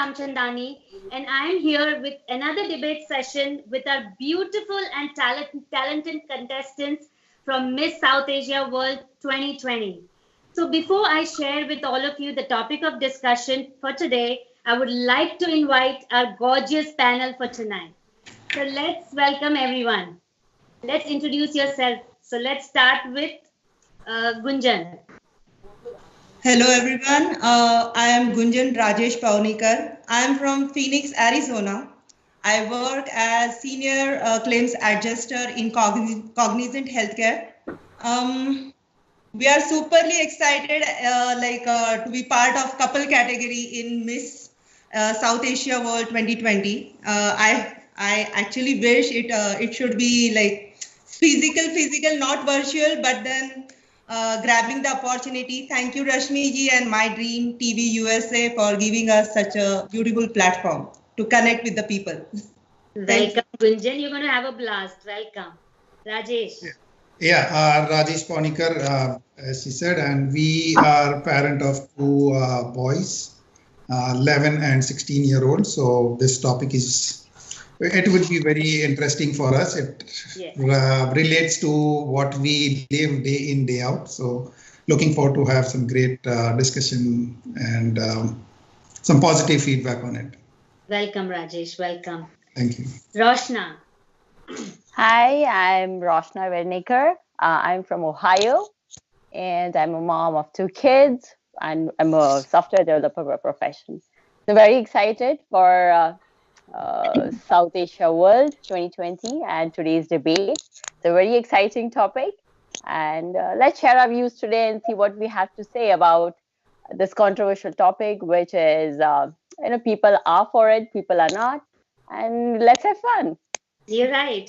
Ramchandani, and I am here with another debate session with our beautiful and talented contestants from Miss South Asia World 2020. So, before I share with all of you the topic of discussion for today, I would like to invite our gorgeous panel for tonight. So, let's welcome everyone. Let's introduce yourself. So, let's start with Gunjan. Hello everyone, I am Gunjan Rajesh Paunikar. I am from Phoenix, Arizona. I work as Senior Claims Adjuster in Cognizant Healthcare. We are superly excited to be part of couple category in Miss South Asia World 2020. I actually wish it should be like physical, not virtual, but then grabbing the opportunity. Thank you, Rashmi ji and Mydreamtv USA for giving us such a beautiful platform to connect with the people. Welcome, Gunjan. You're going to have a blast. Welcome. Rajesh. Rajesh Paunikar, as she said, and we are parent of two boys, 11 and 16-year-old. So this topic it would be very interesting for us. It relates to what we live day in, day out. So looking forward to have some great discussion and some positive feedback on it. Welcome, Rajesh. Welcome. Thank you. Roshna. Hi, I'm Roshna Vernikar. I'm from Ohio, and I'm a mom of 2 kids, and I'm a software developer by profession. So very excited for South Asia World 2020 and today's debate. It's a very exciting topic, and let's share our views today and see what we have to say about this controversial topic, which is, people are for it, people are not, and let's have fun. You're right.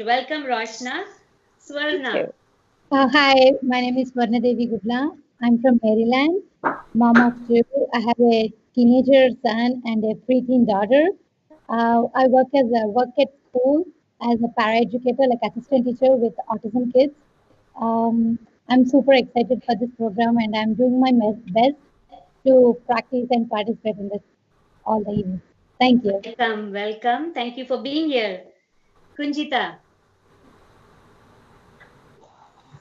Welcome, Roshna. Swarna. Hi, my name is Swarna Devi Gudla. I'm from Maryland, mom of 2. I have a teenager son and a preteen daughter. I work at school as a paraeducator, like assistant teacher with autism kids. I'm super excited for this program, and I'm doing my best to practice and participate in this all the evening. Thank you. Welcome. Thank you for being here. Kunjita.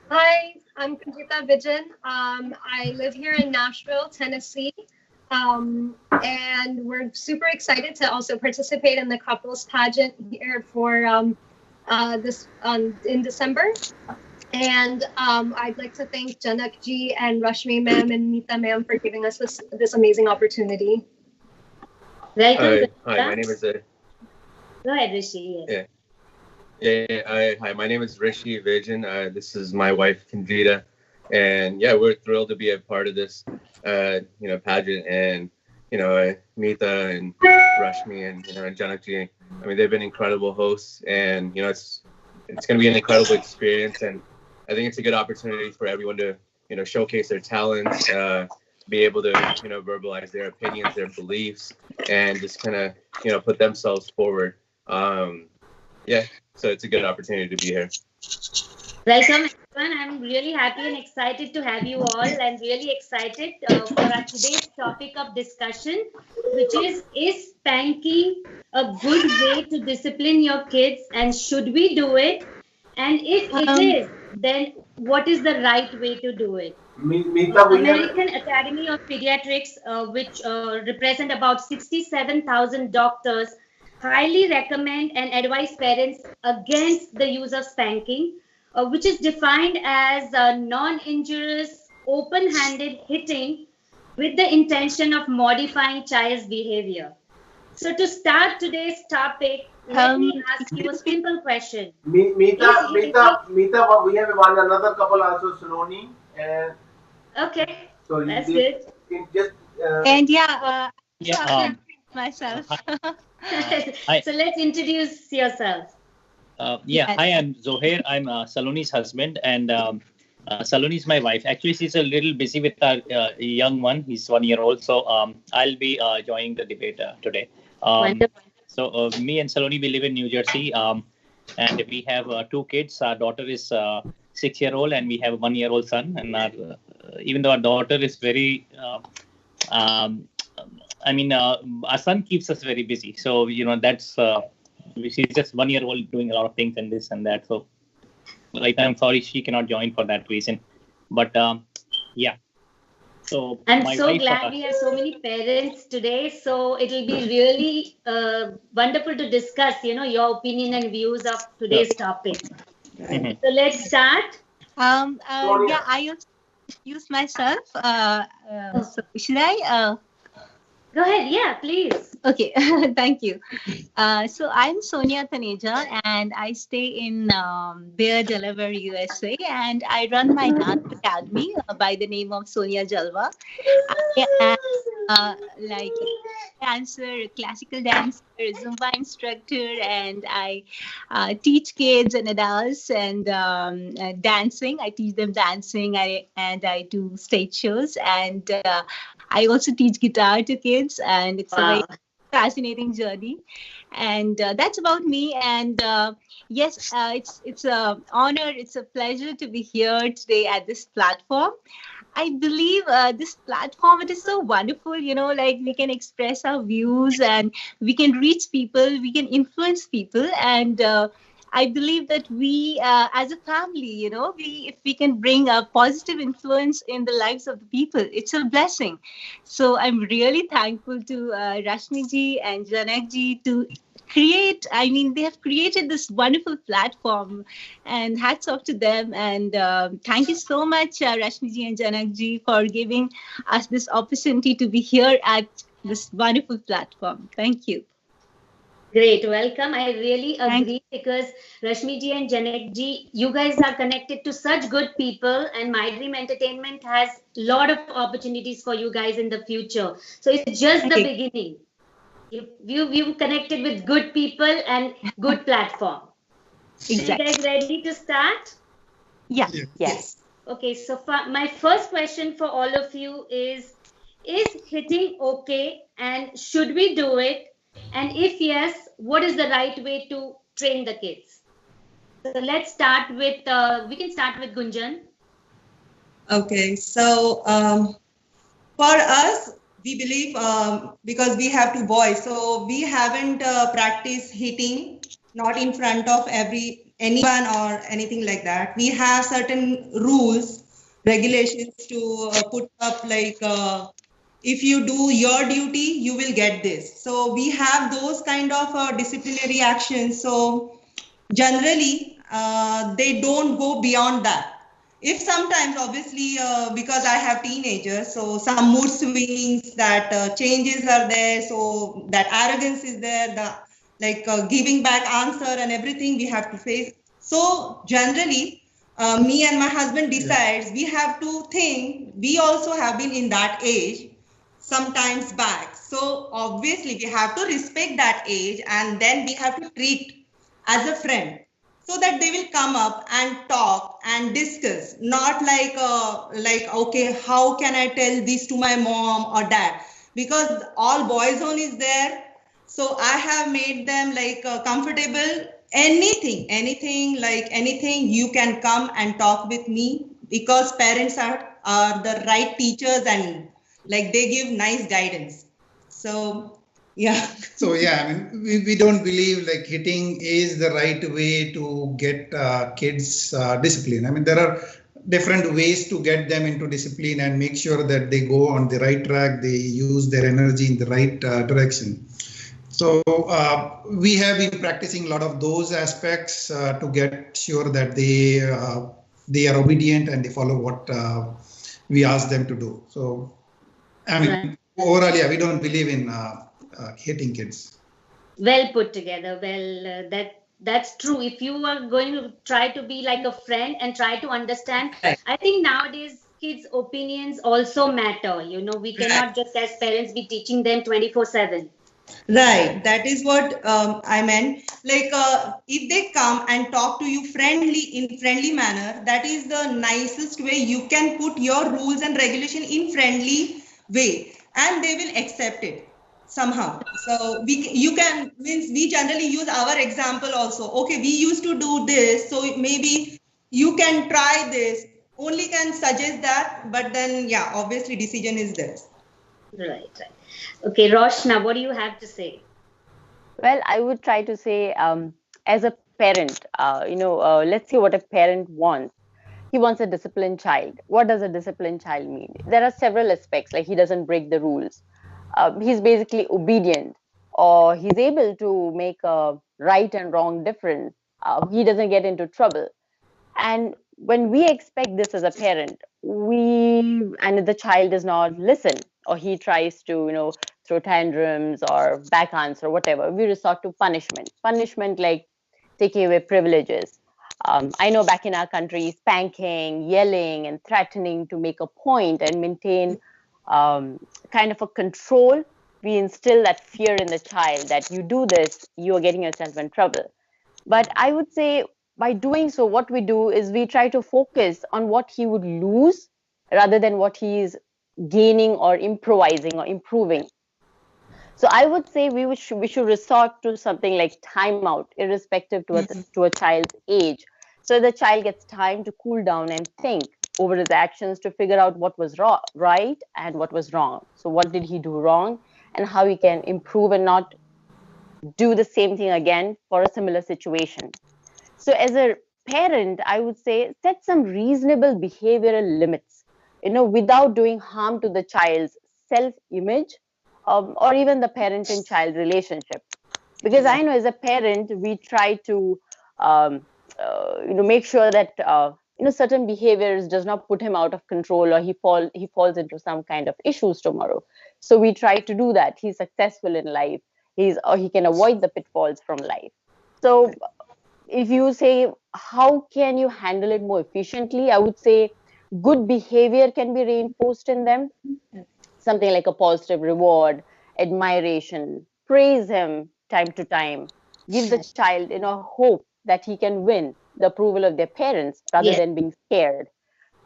Hi, I'm Kunjita Vijan. I live here in Nashville, Tennessee. And we're super excited to also participate in the couples pageant here for in December. And I'd like to thank Janak ji and Rashmi ma'am and Meeta ma'am for giving us this amazing opportunity. Welcome. Hi, my name is Go ahead, Rishi. Hi, my name is Rishi Vijan. This is my wife, Kunjita. And we're thrilled to be a part of this, pageant, and Meeta and Rashmi and and Janak ji. I mean, they've been incredible hosts, and it's going to be an incredible experience, and I think it's a good opportunity for everyone to showcase their talents, be able to verbalize their opinions, their beliefs, and just kind of put themselves forward. So it's a good opportunity to be here. Welcome, everyone. I'm really happy and excited to have you all, and really excited for our today's topic of discussion, which is spanking a good way to discipline your kids, and should we do it? And if it is, then what is the right way to do it? American Academy of Pediatrics, which represent about 67,000 doctors, highly recommend and advise parents against the use of spanking, which is defined as non-injurious, open-handed hitting with the intention of modifying child's behavior. So to start today's topic, let me ask you a simple question. Meeta, we have another couple also, Saloni. Okay, so that's good. Myself. So let's introduce yourself. Hi, I'm Zohair. I'm Saloni's husband, and Saloni is my wife. Actually, she's a little busy with our young one. He's 1 year old, so I'll be joining the debate today. So me and Saloni, we live in New Jersey, and we have 2 kids. Our daughter is 6-year-old, and we have a 1-year-old son. And even though our daughter is very I mean, our son keeps us very busy. So, that's, she's just 1 year old doing a lot of things and this and that. So, right now, I'm sorry she cannot join for that reason. But, yeah. So I'm so glad we have so many parents today. So it'll be really wonderful to discuss, your opinion and views of today's topic. Mhm. So let's start. Yeah, I also use myself. So should I? Go ahead. Yeah, please. Okay, thank you. So I'm Sonia Taneja, and I stay in Bear, Delaware, USA, and I run my dance academy by the name of Sonia Jalwa. I am like dancer, classical dancer, Zumba instructor, and I teach kids and adults and dancing. I teach them dancing, and I do stage shows, and I also teach guitar to kids, and it's a very fascinating journey. And that's about me. And yes, it's a honor, it's a pleasure to be here today at this platform. I believe this platform, it is so wonderful, like we can express our views and we can reach people, we can influence people. And I believe that we, as a family, if we can bring a positive influence in the lives of the people, it's a blessing. So I'm really thankful to Rashmi ji and Janak ji to create, they have created this wonderful platform, and hats off to them. And thank you so much, Rashmi ji and Janak ji, for giving us this opportunity to be here at this wonderful platform. Thank you. Great, welcome. I really agree because Rashmi ji and Janak ji, you guys are connected to such good people, and My Dream Entertainment has a lot of opportunities for you guys in the future. So it's just the beginning. You connected with good people and good platform. Exactly. You guys ready to start? Yeah. Yes. Okay, so my first question for all of you is hitting okay, and should we do it? And if yes, what is the right way to train the kids? So let's start with, we can start with Gunjan. Okay, so for us, we believe because we have two boys, so we haven't practiced hitting, not in front of anyone or anything like that. We have certain rules, regulations to put up, like if you do your duty, you will get this. So we have those kind of disciplinary actions. So generally, they don't go beyond that. If sometimes, obviously, because I have teenagers, so some mood swings, that changes are there, so that arrogance is there, giving back answer and everything we have to face. So generally, me and my husband decides we have to think, we also have been in that age sometimes back. So obviously we have to respect that age, and then we have to treat as a friend, so that they will come up and talk and discuss, not like okay, how can I tell this to my mom or dad, because all boys zone is there. So I have made them comfortable. Anything you can come and talk with me, because parents are the right teachers, and they give nice guidance. So yeah. So yeah, we don't believe hitting is the right way to get kids discipline. There are different ways to get them into discipline and make sure that they go on the right track, they use their energy in the right direction. So we have been practicing a lot of those aspects to get sure that they are obedient and they follow what we ask them to do. So overall, yeah, we don't believe in hitting kids. Well put together. Well, that's true. If you are going to try to be like a friend and try to understand, I think nowadays kids' opinions also matter. We cannot just as parents be teaching them 24/7. Right, that is what I meant. If they come and talk to you in friendly manner, that is the nicest way you can put your rules and regulation in friendly way, and they will accept it somehow. So we generally use our example also. Okay, we used to do this, so maybe you can try this. Only can suggest that, but then yeah, obviously decision is theirs. Right. Okay, Roshna, what do you have to say? Well, I would try to say, as a parent, let's see what a parent wants. He wants a disciplined child. What does a disciplined child mean? There are several aspects, like he doesn't break the rules. He's basically obedient, or he's able to make a right and wrong difference. He doesn't get into trouble. And when we expect this as a parent, and the child does not listen, or he tries to, throw tantrums or back answer, whatever, we resort to punishment. Punishment like taking away privileges. I know back in our country, spanking, yelling, and threatening to make a point and maintain kind of a control. We instill that fear in the child that you do this, you are getting yourself in trouble. But I would say by doing so, what we do is we try to focus on what he would lose rather than what he is gaining or improvising or improving. So I would say we should resort to something like timeout, irrespective to a child's age. So the child gets time to cool down and think over his actions to figure out what was right and what was wrong. So what did he do wrong and how he can improve and not do the same thing again for a similar situation. So as a parent, I would say set some reasonable behavioral limits, without doing harm to the child's self-image, or even the parent and child relationship. Because I know as a parent, we try to, make sure that, certain behaviors does not put him out of control, or he falls into some kind of issues tomorrow. So we try to do that. He's successful in life. Or he can avoid the pitfalls from life. So if you say how can you handle it more efficiently, I would say good behavior can be reinforced in them, something like a positive reward, admiration, praise him time to time, give the child hope that he can win the approval of their parents rather than being scared.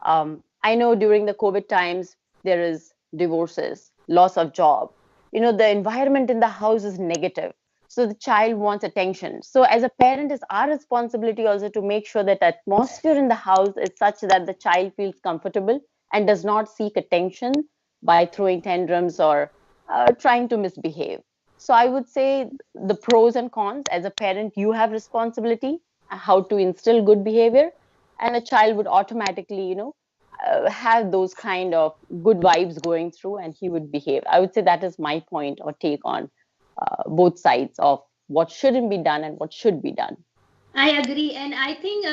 I know during the COVID times there is divorces, loss of job. The environment in the house is negative, so the child wants attention. So as a parent, it's our responsibility also to make sure that atmosphere in the house is such that the child feels comfortable and does not seek attention by throwing tantrums or trying to misbehave. So I would say the pros and cons. As a parent, you have responsibility how to instill good behavior, and a child would automatically have those kind of good vibes going through, and he would behave. I would say that is my point or take on both sides of what shouldn't be done and what should be done. I agree, and I think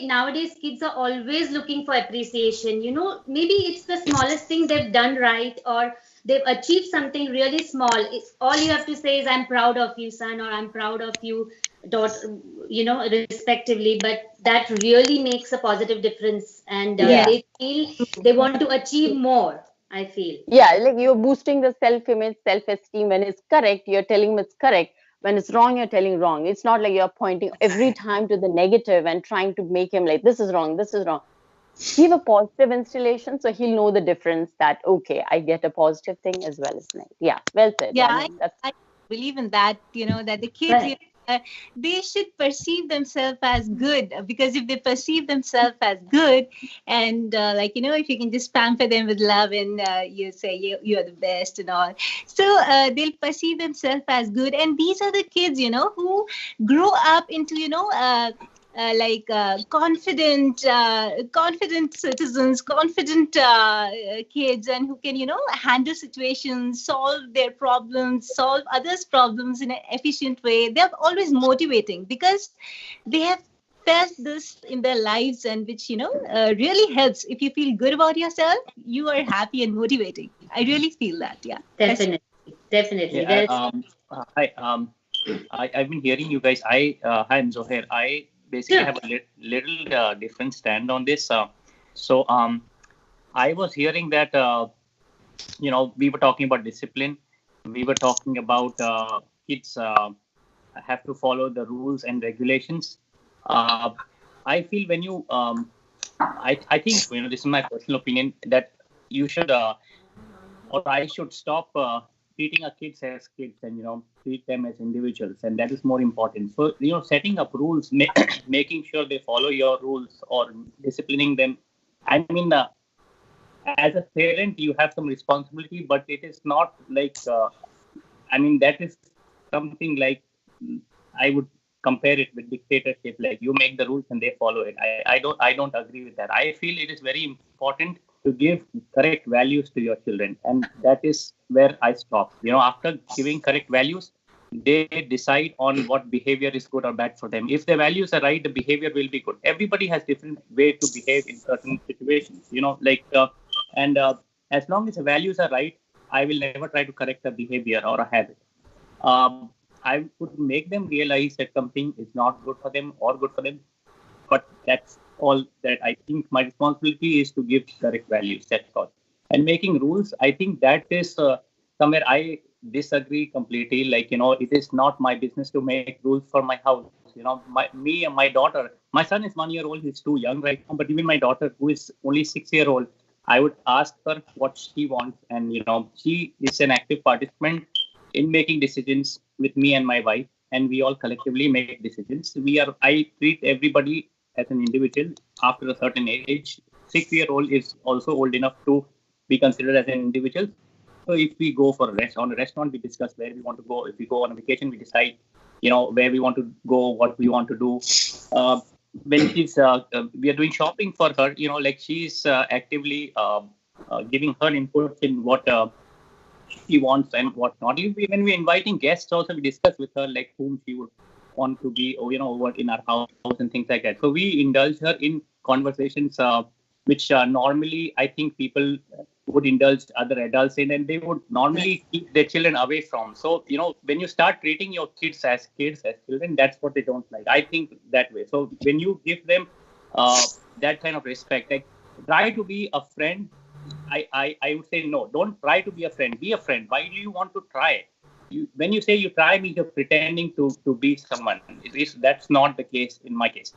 nowadays, kids are always looking for appreciation. Maybe it's the smallest thing they've done right, or they've achieved something really small. It's all you have to say is, "I'm proud of you, son," or "I'm proud of you, daughter," respectively. But that really makes a positive difference, and they feel they want to achieve more. I feel. Yeah, like you're boosting the self-image, self-esteem. When it's correct, you're telling him it's correct. When it's wrong, you're telling wrong. It's not like you're pointing every time to the negative and trying to make him like, this is wrong, this is wrong. Give a positive installation so he'll know the difference that, okay, I get a positive thing as well as negative. Yeah, well said. Yeah, I believe in that, that the kids, they should perceive themselves as good, because if they perceive themselves as good, and if you can just pamper them with love and you say you're the best and all, so they'll perceive themselves as good. And these are the kids who grow up into confident citizens, confident kids, and who can handle situations, solve their problems, solve others' problems in an efficient way. They're always motivating because they have felt this in their lives, and which really helps. If you feel good about yourself, you are happy and motivating. I really feel that. Yeah, definitely. Yeah, hi. I've been hearing you guys. Hi, I'm Zohair. I basically have a little different stand on this. So I was hearing that, we were talking about discipline. We were talking about kids have to follow the rules and regulations. I feel when you, I think, this is my personal opinion, that you should, or I should stop treating our kids as kids and, treat them as individuals. And that is more important. So, setting up rules, making sure they follow your rules or disciplining them. I mean, as a parent, you have some responsibility, but it is not like, that is something like, I would compare it with dictatorship. Like you make the rules and they follow it. I don't agree with that. I feel it is very important to give correct values to your children, and that is where I stop. After giving correct values, they decide on what behavior is good or bad for them. If the values are right, the behavior will be good. Everybody has different way to behave in certain situations. And as long as the values are right, I will never try to correct a behavior or a habit. I would make them realize that something is not good for them or good for them. But that's all that I think my responsibility is, to give correct values. That's all. And making rules, I think that is somewhere I disagree completely. It is not my business to make rules for my house. Me and my daughter, my son is 1 year old. He's too young right now. But even my daughter, who is only 6 year old, I would ask her what she wants. And, she is an active participant in making decisions with me and my wife, and we all collectively make decisions. I treat everybody as an individual after a certain age. 6 year old is also old enough to be considered as an individual. So if we go for on a restaurant, we discuss where we want to go. If we go on a vacation, we decide, where we want to go, what we want to do. When we are doing shopping for her, she's actively giving her input in what she wants and what not. When we're inviting guests, also we discuss with her like whom she would want to be, over in our house and things like that. So we indulge her in conversations which normally I think people would indulge other adults in, and they would normally keep their children away from. So, when you start treating your kids, as children, that's what they don't like. I think that way. So when you give them that kind of respect, like try to be a friend, I would say no, don't try to be a friend. Be a friend. Why do you want to try? When you say you try, means you're pretending to be someone. That's not the case in my case.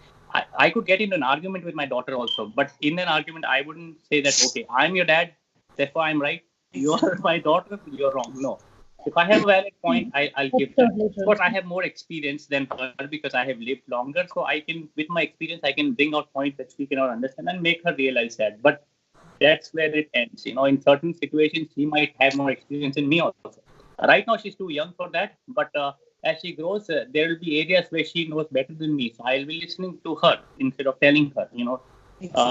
I could get into an argument with my daughter also, but in an argument, I wouldn't say that, okay, I'm your dad, therefore I'm right. You are my daughter, you're wrong. No. If I have a valid point, I'll give that. Of course, I have more experience than her because I have lived longer. So with my experience, I can bring out points that she cannot understand and make her realize that. But that's where it ends. In certain situations, she might have more experience than me also. Right now, she's too young for that. But as she grows, there will be areas where she knows better than me. So I'll be listening to her instead of telling her,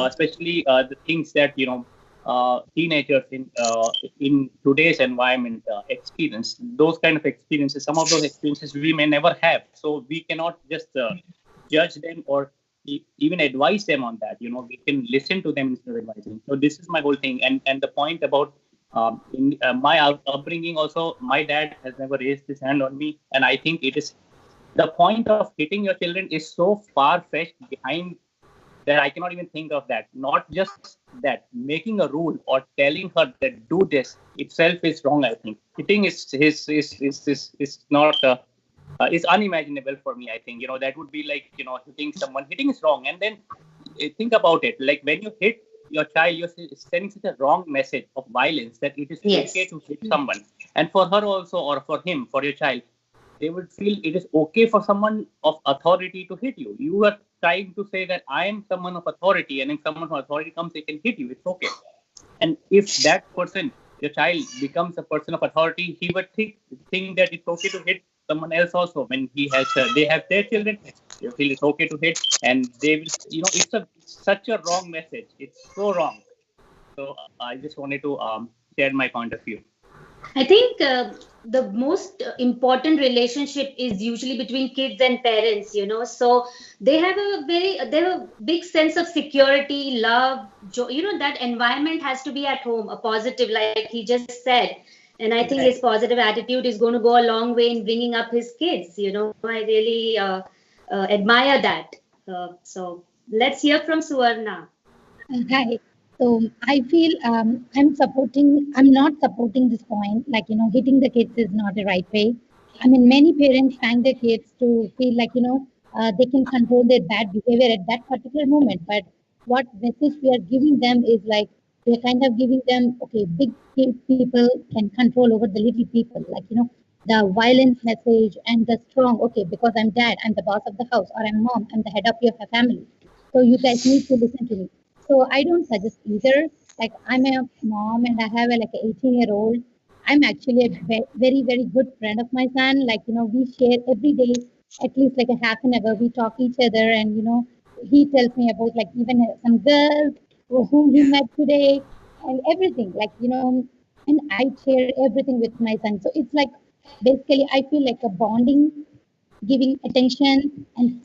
especially the things that, teenagers in today's environment experience. Those kind of experiences, some of those experiences we may never have. So we cannot just judge them or even advise them on that. We can listen to them instead of advising. So this is my whole thing. And the point about in my upbringing also, my dad has never raised his hand on me. And I think it is the point of hitting your children is so far-fetched behind that I cannot even think of that. Not just that, making a rule or telling her that do this itself is wrong. I think hitting is not is unimaginable for me. I think that would be like hitting someone. Hitting is wrong, and then think about it. Like when you hit your child, you're sending such a wrong message of violence that it is okay to hit someone. And for her also, or for him, for your child, they would feel it is okay for someone of authority to hit you. You are trying to say that I am someone of authority, and if someone of authority comes, they can hit you. It's okay. And if that person, your child, becomes a person of authority, he would think that it's okay to hit someone else also. When they have their children, they feel it's okay to hit, and they will, it's such a wrong message. It's so wrong. So I just wanted to share my point of view. I think the most important relationship is usually between kids and parents, so they have a big sense of security, love, joy. That environment has to be at home, a positive, like he just said. And I think his positive attitude is going to go a long way in bringing up his kids. I really admire that. So let's hear from Suvarna. Hi. So I feel I'm not supporting this point. Like, hitting the kids is not the right way. I mean, many parents thank their kids to feel like, they can control their bad behavior at that particular moment. But what message we are giving them is like, we're kind of giving them, okay, big people can control over the little people. Like, the violence message and the strong, okay, because I'm dad, I'm the boss of the house, or I'm mom, I'm the head of your family. So you guys need to listen to me. So I don't suggest either. Like I'm a mom and I have a like a 18-year-old. I'm actually a very, very good friend of my son. Like, we share every day at least like a half an hour. We talk each other and, he tells me about like even some girls whom he met today and everything. Like, and I share everything with my son. So it's like basically I feel like a bonding, giving attention and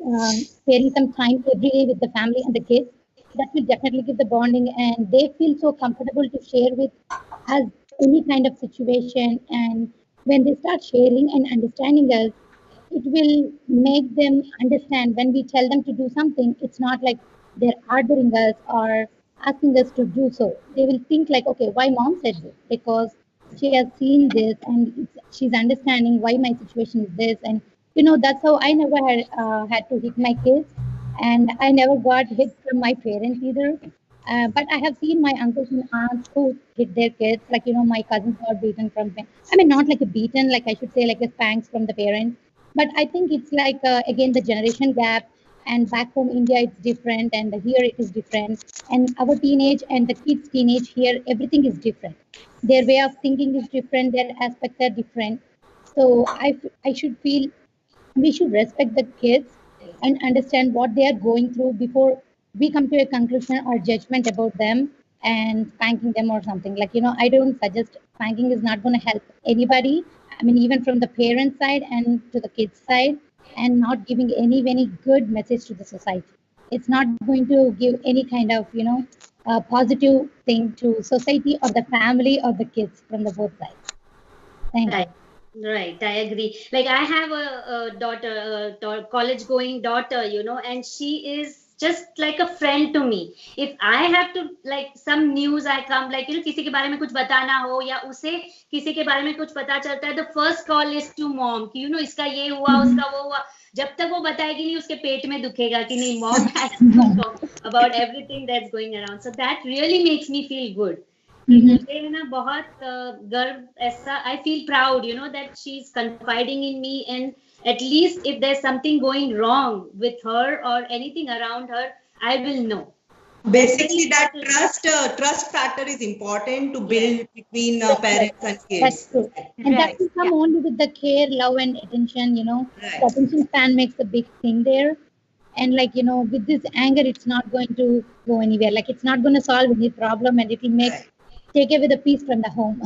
sparing some time every day with the family and the kids. That will definitely give the bonding, and they feel so comfortable to share with us any kind of situation. And when they start sharing and understanding us, it will make them understand when we tell them to do something, it's not like they're ordering us or asking us to do so. They will think like, okay, why mom said this? Because she has seen this and she's understanding why my situation is this. And that's how I never had to hit my kids, and I never got hit from my parents either. But I have seen my uncles and aunts who hit their kids, like my cousins got beaten from. I mean, not like a beaten, like I should say, like a spanks from the parents. But I think it's like again the generation gap, and back home India it's different, and here it is different, and our teenage and the kids' teenage here everything is different. Their way of thinking is different. Their aspects are different. So I should feel we should respect the kids and understand what they are going through before we come to a conclusion or judgment about them and spanking them or something. Like, I don't suggest spanking is not going to help anybody. I mean, even from the parent side and to the kids side, and not giving any good message to the society. It's not going to give any kind of, positive thing to society or the family or the kids from the both sides. Thank you. Right. Right, I agree. Like I have a daughter, college going daughter, and she is just like a friend to me. If I have to like some news, I come like किसी के बारे में कुछ बताना हो या उसे किसी के बारे में कुछ पता चलता है, the first call is to mom कि इसका ये हुआ उसका वो हुआ. जब तक वो बताएगी नहीं उसके पेट में दुखेगा कि नहीं mom has to talk about everything that's going around. So that really makes me feel good. मुझे है ना बहुत गर्व ऐसा I feel proud that she's confiding in me, and at least if there's something going wrong with her or anything around her, I will know. Basically, that trust factor is important to build between parents and kids. That's true. And that will come only with the care, love, and attention. Right. The attention span makes a big thing there. And like, with this anger, it's not going to go anywhere. Like, it's not going to solve any problem, and it will take away the peace from the home.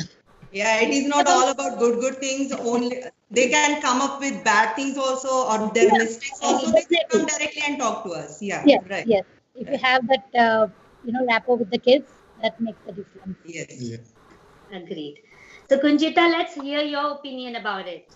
Yeah, it is not all about good things only. They can come up with bad things also, or their mistakes also. They can come directly and talk to us. Yeah, yes, right. Yes. If you have that, rapport with the kids, that makes the difference. Yes. Yeah. Agreed. So Kunjita, let's hear your opinion about it.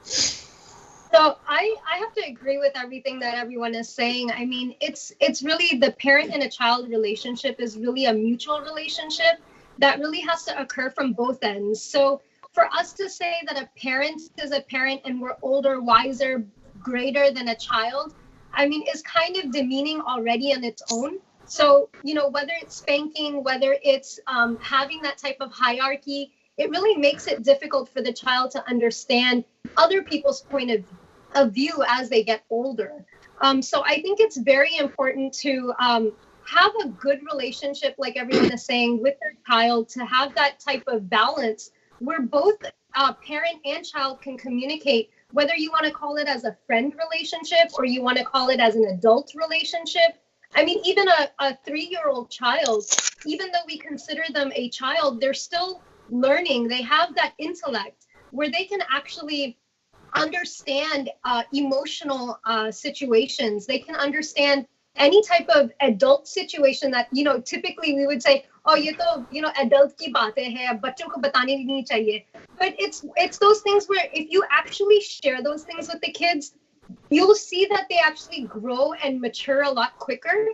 So I have to agree with everything that everyone is saying. I mean, it's really the parent and a child relationship is really a mutual relationship that really has to occur from both ends. So for us to say that a parent is a parent and we're older, wiser, greater than a child, I mean, is kind of demeaning already on its own. So, whether it's spanking, whether it's having that type of hierarchy, it really makes it difficult for the child to understand other people's point of view as they get older. So I think it's very important to have a good relationship, like everyone is saying, with their child, to have that type of balance where both parent and child can communicate, whether you want to call it as a friend relationship or you want to call it as an adult relationship. I mean, even a 3-year-old child, even though we consider them a child, they're still learning. They have that intellect where they can actually understand emotional situations. They can understand any type of adult situation that, typically we would say, oh, ye to, adult ki baatein hai, bachchon ko batane nahi chahiye. But it's those things where if you actually share those things with the kids, you'll see that they actually grow and mature a lot quicker.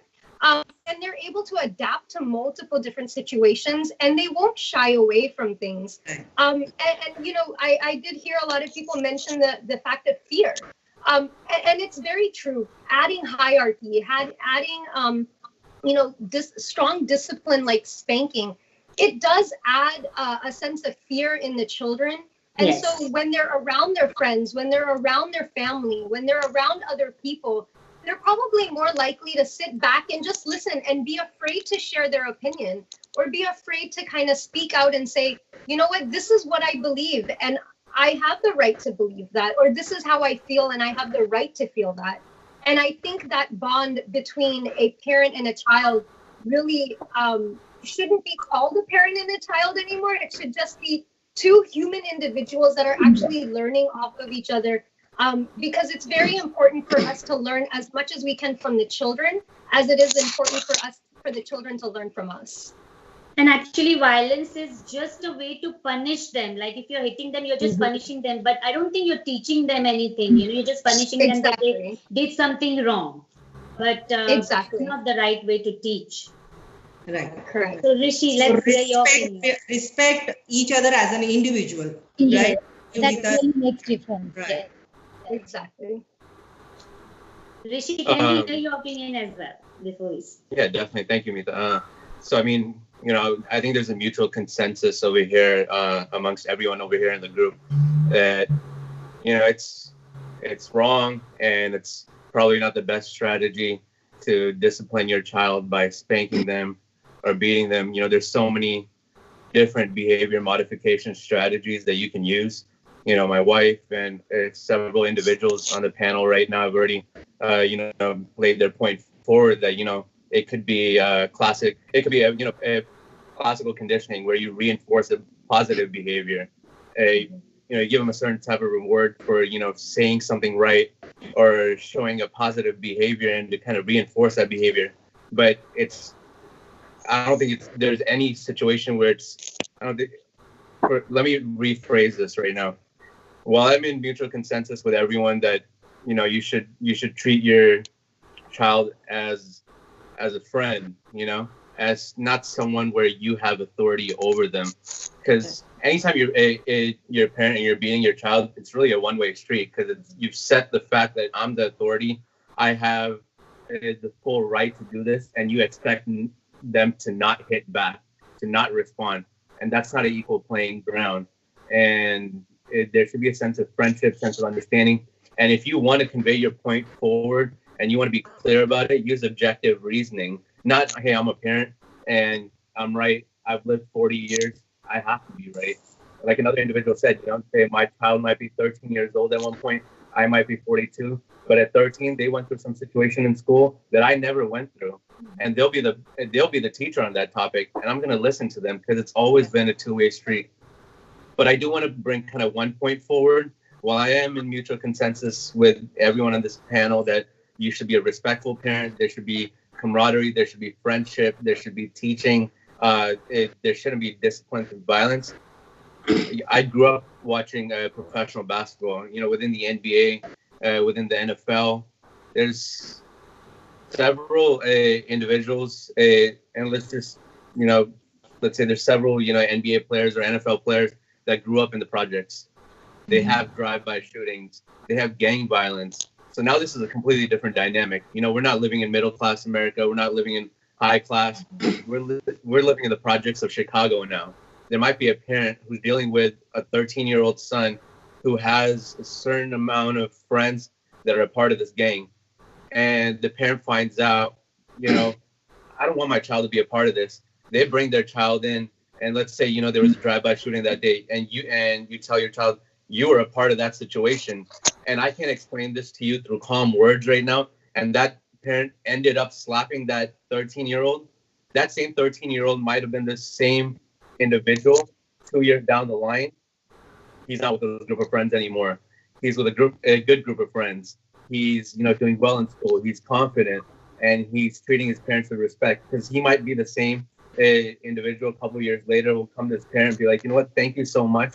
And they're able to adapt to multiple different situations, and they won't shy away from things. And I did hear a lot of people mention the fact of fear. And it's very true. Adding hierarchy, adding strong discipline like spanking, it does add a sense of fear in the children. And Yes. so when they're around their friends, when they're around their family, when they're around other people, they're probably more likely to sit back and just listen and be afraid to share their opinion. or be afraid to kind of speak out and say, you know what, this is what I believe, and I have the right to believe that, or this is how I feel and I have the right to feel that. And I think that bond between a parent and a child really shouldn't be called a parent and a child anymore. It should just be two human individuals that are actually learning off of each other, because it's very important for us to learn as much as we can from the children, as it is important for the children to learn from us. And actually, violence is just a way to punish them. Like if you're hitting them, you're just punishing them. But I don't think you're teaching them anything. You're just punishing them that they did something wrong. But it's not the right way to teach. Right. Correct. So Rishi, let's hear your opinion. Respect each other as an individual. Yeah, right? that really makes difference. Right. Yeah. Exactly. Rishi, can we hear your opinion as well before we? Yeah, definitely. Thank you, Meeta. So, I mean, I think there's a mutual consensus over here amongst everyone over here in the group that, it's wrong and it's probably not the best strategy to discipline your child by spanking them or beating them. There's so many different behavior modification strategies that you can use. My wife and several individuals on the panel right now have already, laid their point forward that, it could be classic. It could be a classical conditioning where you reinforce a positive behavior. You give them a certain type of reward for saying something right or showing a positive behavior, and to kind of reinforce that behavior. But I don't think there's any situation where let me rephrase this right now. While I'm in mutual consensus with everyone that you should treat your child as a friend, as not someone where you have authority over them. Because anytime you're a parent and you're beating your child, it's really a one-way street, because you've set the fact that I'm the authority. I have the full right to do this, and you expect them to not hit back, to not respond. And that's not an equal playing ground. And there should be a sense of friendship, sense of understanding. And if you want to convey your point forward and you want to be clear about it, use objective reasoning. Not, hey, I'm a parent and I'm right. I've lived 40 years. I have to be right. Like another individual said, say my child might be 13 years old at one point. I might be 42. But at 13, they went through some situation in school that I never went through. And they'll be the teacher on that topic. And I'm going to listen to them, because it's always been a two-way street. But I do want to bring kind of one point forward. While I am in mutual consensus with everyone on this panel that you should be a respectful parent, there should be camaraderie, there should be friendship, there should be teaching, there shouldn't be discipline and violence. I grew up watching professional basketball, within the NBA, within the NFL. There's several individuals, and let's say there's several, NBA players or NFL players that grew up in the projects. They have drive-by shootings. They have gang violence. So now this is a completely different dynamic. We're not living in middle-class America. We're not living in high class. We're living in the projects of Chicago now. There might be a parent who's dealing with a 13-year-old son who has a certain amount of friends that are a part of this gang. And the parent finds out, I don't want my child to be a part of this. They bring their child in, and let's say, there was a drive-by shooting that day, and you tell your child, you were a part of that situation. And I can't explain this to you through calm words right now. And that parent ended up slapping that 13-year-old. That same 13-year-old might have been the same individual 2 years down the line. He's not with a group of friends anymore. He's with a good group of friends. He's, doing well in school. He's confident, and he's treating his parents with respect, because he might be the same individual a couple of years later will come to his parent and be like, thank you so much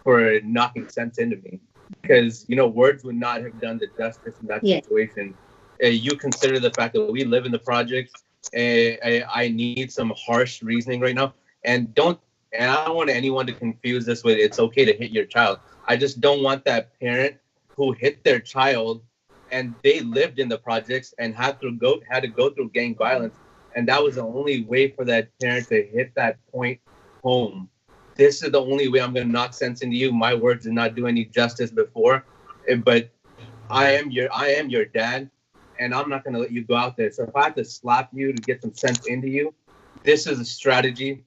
for knocking sense into me, because words would not have done the justice in that situation. You consider the fact that we live in the projects. I need some harsh reasoning right now, and I don't want anyone to confuse this with it's okay to hit your child. I just don't want that parent who hit their child and they lived in the projects and had to go through gang violence, and that was the only way for that parent to hit that point home. This is the only way I'm going to knock sense into you. My words did not do any justice before, but I am your dad, and I'm not going to let you go out there. So if I have to slap you to get some sense into you, this is a strategy.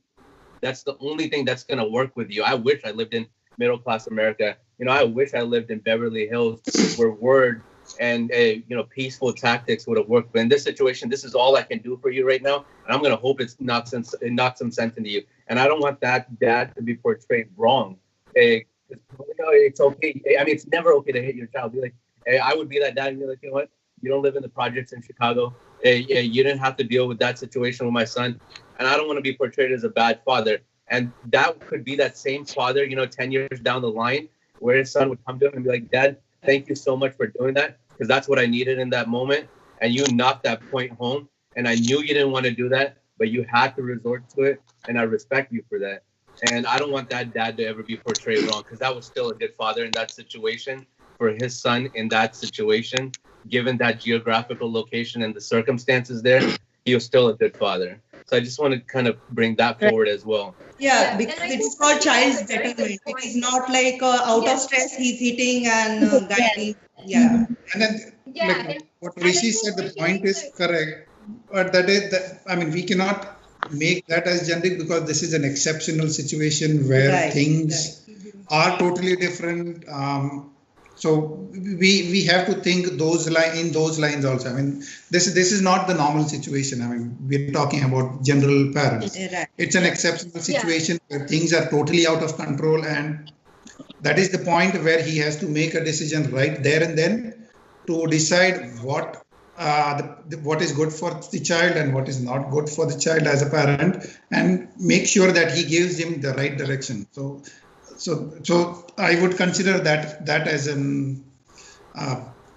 That's the only thing that's going to work with you. I wish I lived in middle class America. You know, I wish I lived in Beverly Hills where word and peaceful tactics would have worked. But in this situation, this is all I can do for you right now, and I'm going to hope it knocks some sense into you. And I don't want that dad to be portrayed wrong. It's okay. I mean, it's never okay to hit your child. Be like, I would be that dad and be like, you know what? You don't live in the projects in Chicago. You didn't have to deal with that situation with my son, and I don't want to be portrayed as a bad father. And that could be that same father, 10 years down the line, where his son would come to him and be like, Dad, thank you so much for doing that, because that's what I needed in that moment. And you knocked that point home. And I knew you didn't want to do that, but you had to resort to it. And I respect you for that. And I don't want that dad to ever be portrayed wrong, because that was still a good father in that situation for his son in that situation. Given that geographical location and the circumstances there, he was still a good father. So I just want to kind of bring that forward as well. Yeah, because it's for child's betterment. It is not like out of stress he's hitting and guiding. Yeah. And then what Rishi said, the point is correct. But we cannot make that as generic, because this is an exceptional situation where things are totally different. So we have to think in those lines also. I mean, this is not the normal situation. I mean, we're talking about general parents. It's an exceptional situation where things are totally out of control, and that is the point where he has to make a decision right there and then to decide what is good for the child and what is not good for the child as a parent, and make sure that he gives him the right direction. So I would consider that as an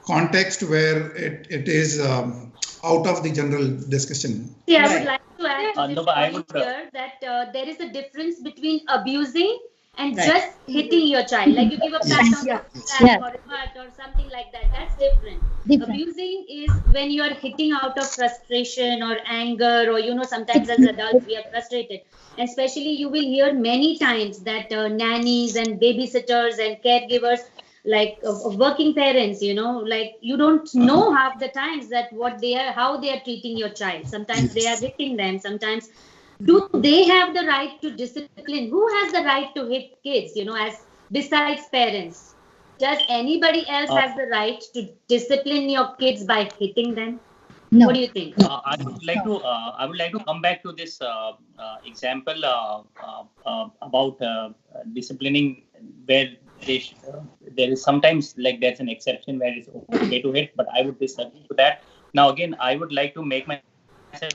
context where it is out of the general discussion. Yeah, I would like to add to this point here that there is a difference between abusing and just hitting your child. Like you give a pat on the back or a butt or something like that. That's different. Abusing is when you are hitting out of frustration or anger, or sometimes as adults we are frustrated. And especially you will hear many times that nannies and babysitters and caregivers, like working parents, like you don't know half the times that how they are treating your child. Sometimes they are hitting them. Sometimes do they have the right to discipline? Who has the right to hit kids, as besides parents? Does anybody else has the right to discipline your kids by hitting them? No. What do you think? I would like to come back to this example about disciplining, where there is sometimes like there's an exception where it's okay to hit, but I would disagree to that. Now again, I would like to make myself.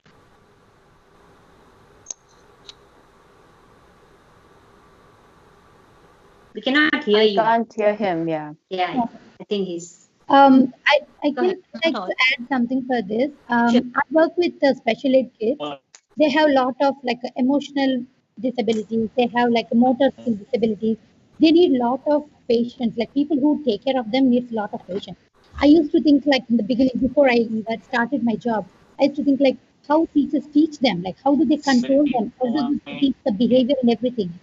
We cannot hear you. I can't hear him. Yeah. Yeah, I think he's. I can like to add something for this. I work with special ed kids. They have a lot of like emotional disabilities. They have like motor skill disabilities. They need a lot of patience. Like people who take care of them needs a lot of patience. I used to think like in the beginning, before I started my job, I used to think like how teachers teach them, like how do they control them, how do they teach the behavior and everything.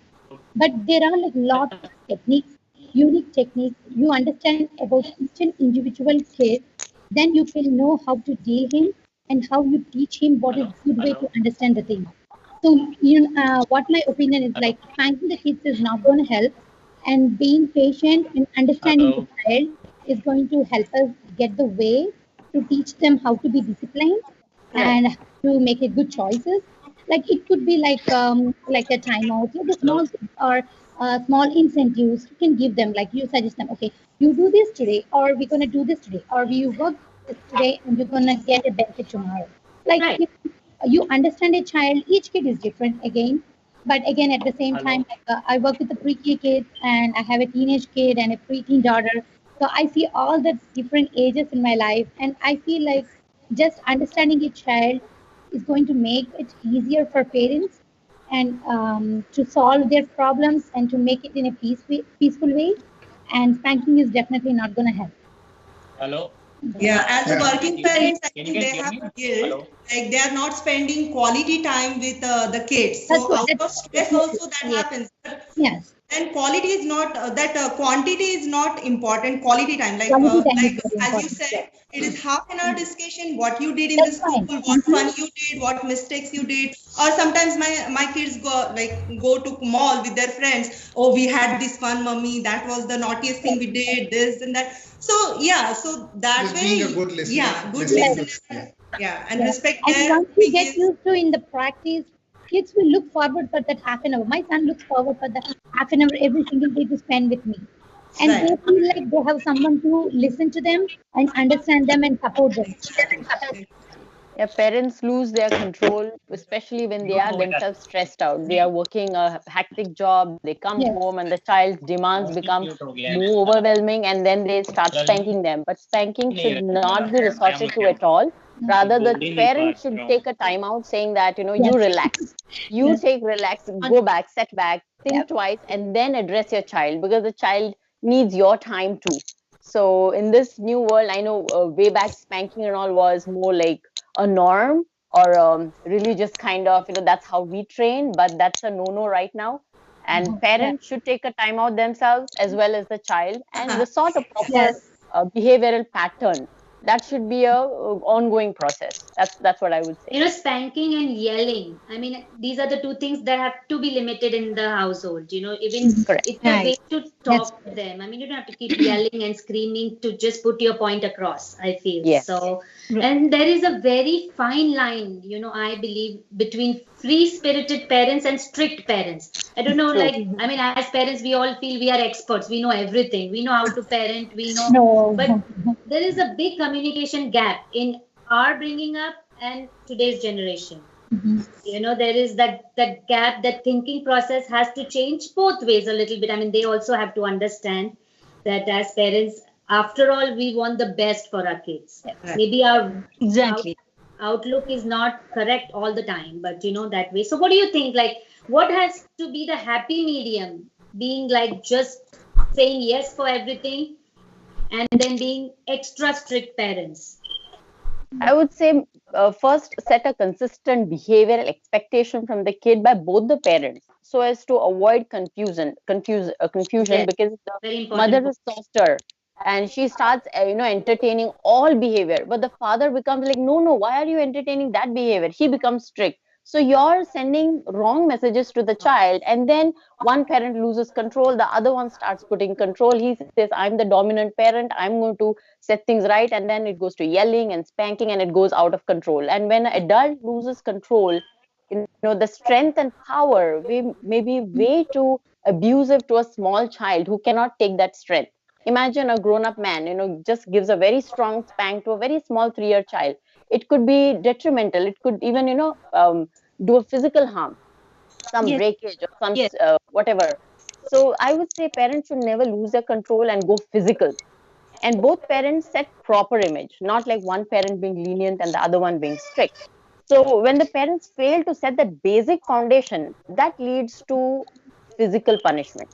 But there are like a lot of techniques, unique techniques. You understand about each and individual kid, then you will know how to deal him and how you teach him what is good way to understand the thing. So what my opinion is, like spanking the kids is not going to help, and being patient and understanding the child is going to help us get the way to teach them how to be disciplined and to make a good choices. Like it could be like a timeout, like the small or small incentives you can give them. Like you suggest them, okay, you do this today, or we're gonna do this today, or you work this today, and you're gonna get a benefit tomorrow. Like if you understand a child, each kid is different again. But again, at the same time, I work with the pre-K kids, and I have a teenage kid and a preteen daughter. So I see all the different ages in my life, and I feel like just understanding a child is going to make it easier for parents and to solve their problems and to make it in a peaceful way. And spanking is definitely not going to help. Hello. Yeah, as a working parents, I think they have guilt, like they are not spending quality time with the kids. So out of stress also that happens. Yes. And quality is not quantity is not important. Quality time, Quality time like is very as you important. said, it is half an hour discussion. What you did in the That's school, fine. what fun you did, what mistakes you did, or sometimes my kids go to mall with their friends. Oh, we had this fun, mummy. That was the naughtiest thing we did. This and that. So yeah, so that Just way, being a good listener. yeah, good Listening listener. Yeah, and Yeah. respect And their once you get opinions. used to in the practice, kids will look forward for that half an hour. My son looks forward for the half an hour every single day to spend with me. And they Right. feel like they have someone to listen to them and understand them and support them. Yeah, parents lose their control, especially when they are themselves stressed out. They are working a hectic job, they come Yes. home, and the child's demands become more overwhelming, and then they start spanking them. But spanking should not be resorted to at all. Rather, the parent should take a time out saying that, you Yes. relax. You Yes. relax, go back, set back, think twice, and then address your child because the child needs your time too. So, in this new world, I know way back spanking and all was more like a norm or religious kind of, that's how we train, but that's a no right now. And Yeah. parents should take a time out themselves as well as the child and resort a proper Yes. behavioral pattern. That should be a ongoing process. That's what I would say. Spanking and yelling. I mean, these are the two things that have to be limited in the household. Even Correct. it's a way Right. to talk to them. I mean, you don't have to keep yelling and screaming to just put your point across, I feel. Yes. So, and there is a very fine line, I believe, between free-spirited parents and strict parents. I don't know, True. I mean, as parents, we all feel we are experts. We know everything. We know how to parent. We know. No. But there is a big communication gap in our bringing up and today's generation. There is that gap. That thinking process has to change both ways a little bit. I mean, they also have to understand that as parents, after all, we want the best for our kids. Maybe our Exactly. outlook is not correct all the time, but that way. So what do you think, like, what has to be the happy medium, being like just saying yes for everything and then being extra strict parents? I would say first set a consistent behavioral expectation from the kid by both the parents so as to avoid confusion Yes, because the very important mother point. is softer and she starts entertaining all behavior, but the father becomes like, no, why are you entertaining that behavior? He becomes strict. So you're sending wrong messages to the child, and then one parent loses control, the other one starts putting control. He says, I'm the dominant parent, I'm going to set things right, and then it goes to yelling and spanking and it goes out of control. And when an adult loses control, the strength and power may be way too abusive to a small child who cannot take that strength. Imagine a grown-up man, just gives a very strong spank to a very small 3-year child. It could be detrimental. It could even, do a physical harm, some Yes. breakage or some Yes. whatever. So I would say parents should never lose their control and go physical. And both parents set proper image, not like one parent being lenient and the other one being strict. So when the parents fail to set that basic foundation, that leads to physical punishment,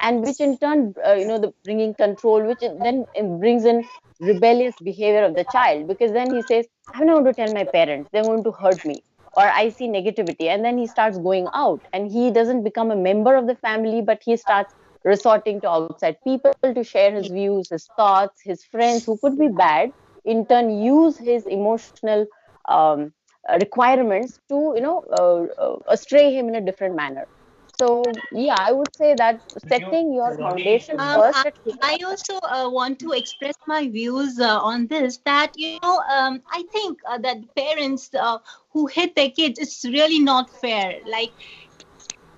and which in turn the bringing control, which then brings in rebellious behavior of the child, because then he says, I'm not going to tell my parents, they're going to hurt me, or I see negativity, and then he starts going out and he doesn't become a member of the family, but he starts resorting to outside people to share his views, his thoughts. His friends who could be bad in turn use his emotional um, requirements to astray him in a different manner. So yeah, I would say that setting your foundation first I, at home. I also want to express my views on this. That I think that the parents who hit their kids, it's really not fair. Like,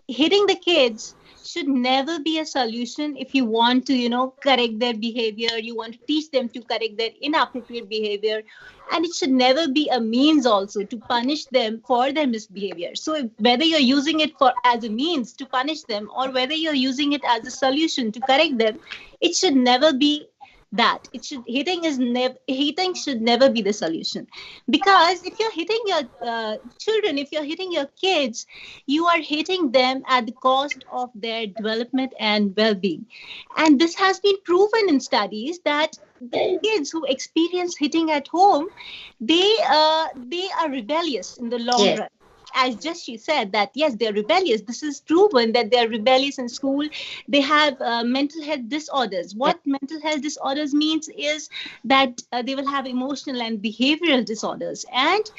hitting the kids should never be a solution. If you want to correct their behavior, you want to teach them to correct their inappropriate behavior, and it should never be a means also to punish them for their misbehavior. So whether you're using it for as a means to punish them, or whether you're using it as a solution to correct them, it should never be that. Hitting should never be the solution. Because if you're hitting your children, if you're hitting your kids, you are hitting them at the cost of their development and well-being. And this has been proven in studies that the kids who experience hitting at home, they are rebellious in the long Yes. run. as just she said, that yes, they're rebellious. This is proven that they're rebellious in school. They have mental health disorders. What mental health disorders means is that they will have emotional and behavioral disorders, and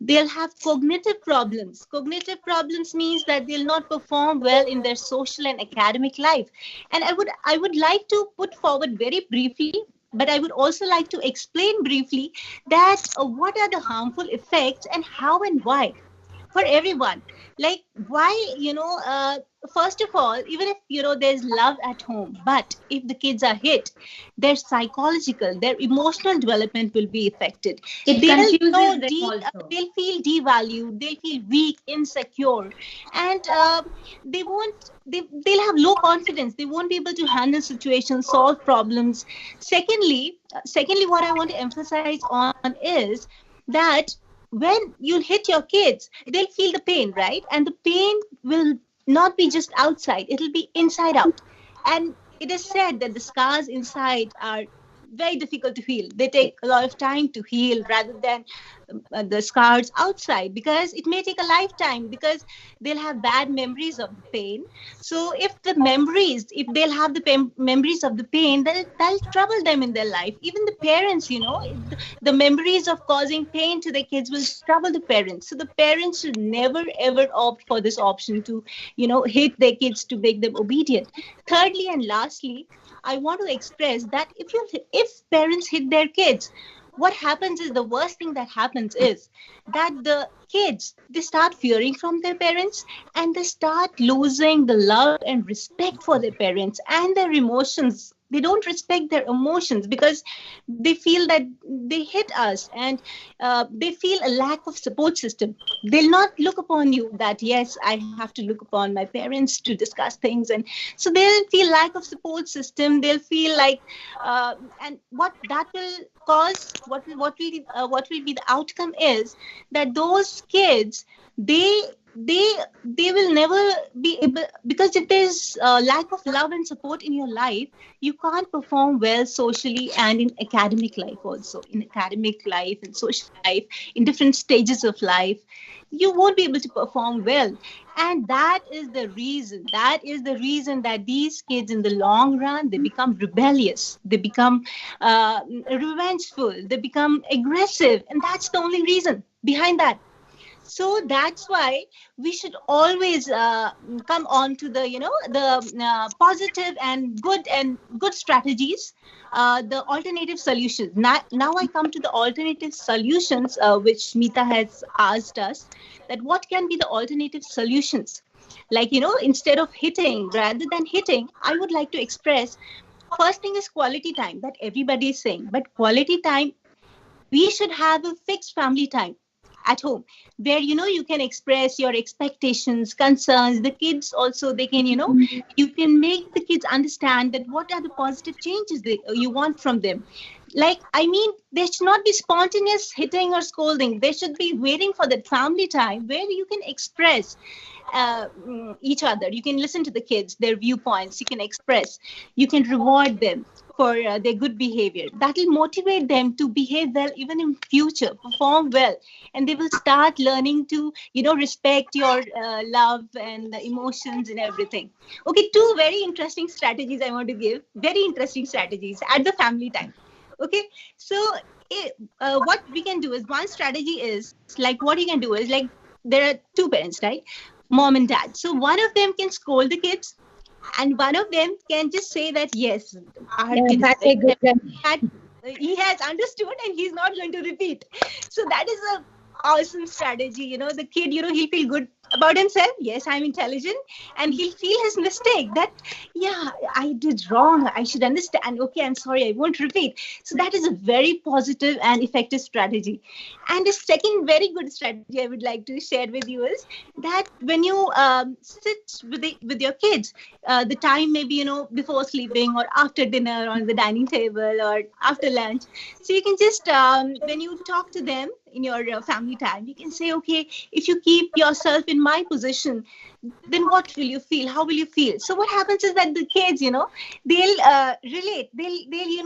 they'll have cognitive problems. Cognitive problems means that they'll not perform well in their social and academic life. And I would like to put forward very briefly, but I would also like to explain briefly that what are the harmful effects and how and why for everyone. Like why, first of all, even if, there's love at home, but if the kids are hit, their psychological, their emotional development will be affected. It confuses them also. They'll feel devalued, they'll feel weak, insecure, and they'll have low confidence. They won't be able to handle situations, solve problems. Secondly, what I want to emphasize on is that when you hit your kids, they'll feel the pain, right? And the pain will not be just outside, it'll be inside out. And it is said that the scars inside are very difficult to heal. They take a lot of time to heal rather than the scars outside, because it may take a lifetime, because they'll have bad memories of the pain. So if they'll have the memories of the pain, then that'll trouble them in their life. Even the parents, the memories of causing pain to their kids will trouble the parents. So the parents should never ever opt for this option to, hit their kids to make them obedient. Thirdly and lastly, I want to express that if parents hit their kids, what happens is, the worst thing that happens is that the kids, they start fearing from their parents, and they start losing the love and respect for their parents and their emotions. They don't respect their emotions because they feel that they hit us, and they feel a lack of support system. They'll not look upon you that, yes, I have to look upon my parents to discuss things. And so they'll feel lack of support system. They'll feel like, and what that will cause, what will be the outcome is that those kids, they will never be able, because if there's lack of love and support in your life, you can't perform well socially and in academic life also. In academic life and social life, in different stages of life, you won't be able to perform well. And that is the reason that these kids in the long run, they become rebellious, they become revengeful, they become aggressive, and that's the only reason behind that. So that's why we should always come on to the positive and good strategies, the alternative solutions. Now I come to the alternative solutions, which Meeta has asked us, that what can be the alternative solutions? Like, instead of hitting, rather than hitting, I would like to express, first thing is quality time, that everybody is saying. But quality time, we should have a fixed family time at home, where you can express your expectations, concerns. The kids also, they can you can make the kids understand that what are the positive changes you want from them. Like, there should not be spontaneous hitting or scolding. They should be waiting for that family time where you can express each other. You can listen to the kids, their viewpoints. You can express, you can reward them for their good behavior. That will motivate them to behave well even in future, perform well, and they will start learning to respect your love and emotions and everything. Okay, two very interesting strategies I want to give, very interesting strategies at the family time. Okay, so what we can do is, one strategy is, like, what you can do is, like, there are two parents, right, mom and dad. So one of them can scold the kids, and one of them can just say that, yes, our kids, he has understood and he's not going to repeat. So that is a awesome strategy. The kid, he'll feel good about himself. Yes, I'm intelligent, and he'll feel his mistake, that, yeah, I did wrong, I should understand. Okay, I'm sorry, I won't repeat. So that is a very positive and effective strategy. And the second very good strategy I would like to share with you is that when you sit with your kids, the time maybe before sleeping or after dinner on the dining table or after lunch, so you can just when you talk to them in your family time, you can say, okay, if you keep yourself in my position, then what will you feel? How will you feel? So what happens is that the kids, they'll relate. They'll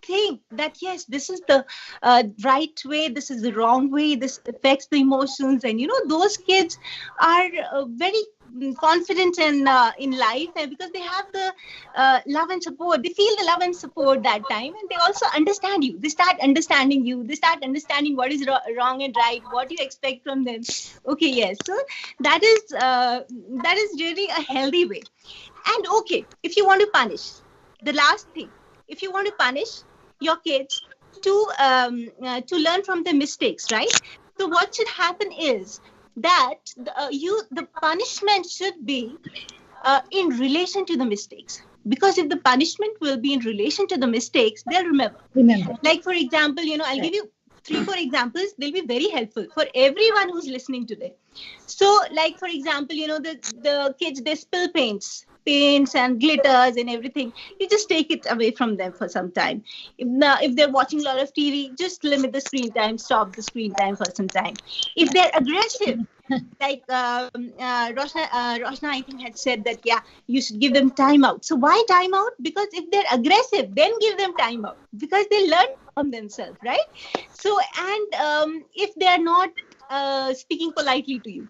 think that yes, this is the right way, this is the wrong way, this affects the emotions, and those kids are very confident in life, and because they have the love and support, they feel the love and support that time, and they also understand you. They start understanding you. They start understanding what is wrong and right, what you expect from them. Okay, yes. So that is really a healthy way. And okay, if you want to punish, the last thing, if you want to punish your kids to learn from their mistakes, right? So what should happen is that the punishment should be in relation to the mistakes. Because if the punishment will be in relation to the mistakes, they'll remember. Like, for example, I'll give you 3-4 examples. They'll be very helpful for everyone who's listening today. So, like, for example, the kids, they spill paints and glitters and everything. You just take it away from them for some time. If they're watching a lot of TV, just limit the screen time, stop the screen time for some time. If they're aggressive, like Roshna, I think, had said that, yeah, you should give them time out. So why time out? Because if they're aggressive, then give them time out, because they learn from themselves, right? So, and if they're not speaking politely to you,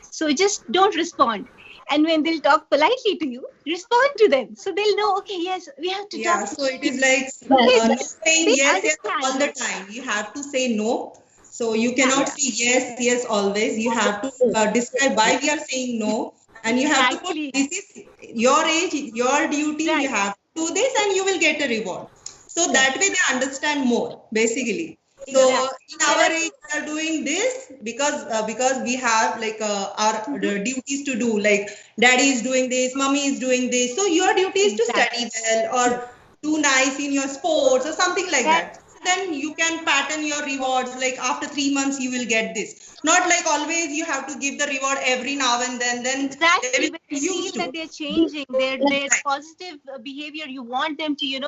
so just don't respond. And when they'll talk politely to you, respond to them. So they'll know, okay, yes, we have to talk. Yeah, so it is like not saying yes all the time. You have to say no. So you cannot say yes always. You have to describe why we are saying no. And you have to put, this is your age, your duty, you have to do this and you will get a reward. So that way they understand more, basically. So in our age, we are doing this because we have like our duties to do. Like daddy is doing this, mommy is doing this. So your duty is to study well or do nice in your sports or something like that. Then you can pattern your rewards. Like after 3 months, you will get this. Not like always you have to give the reward every now and then. Then exactly, when you see that they're changing, their positive behavior, you want them to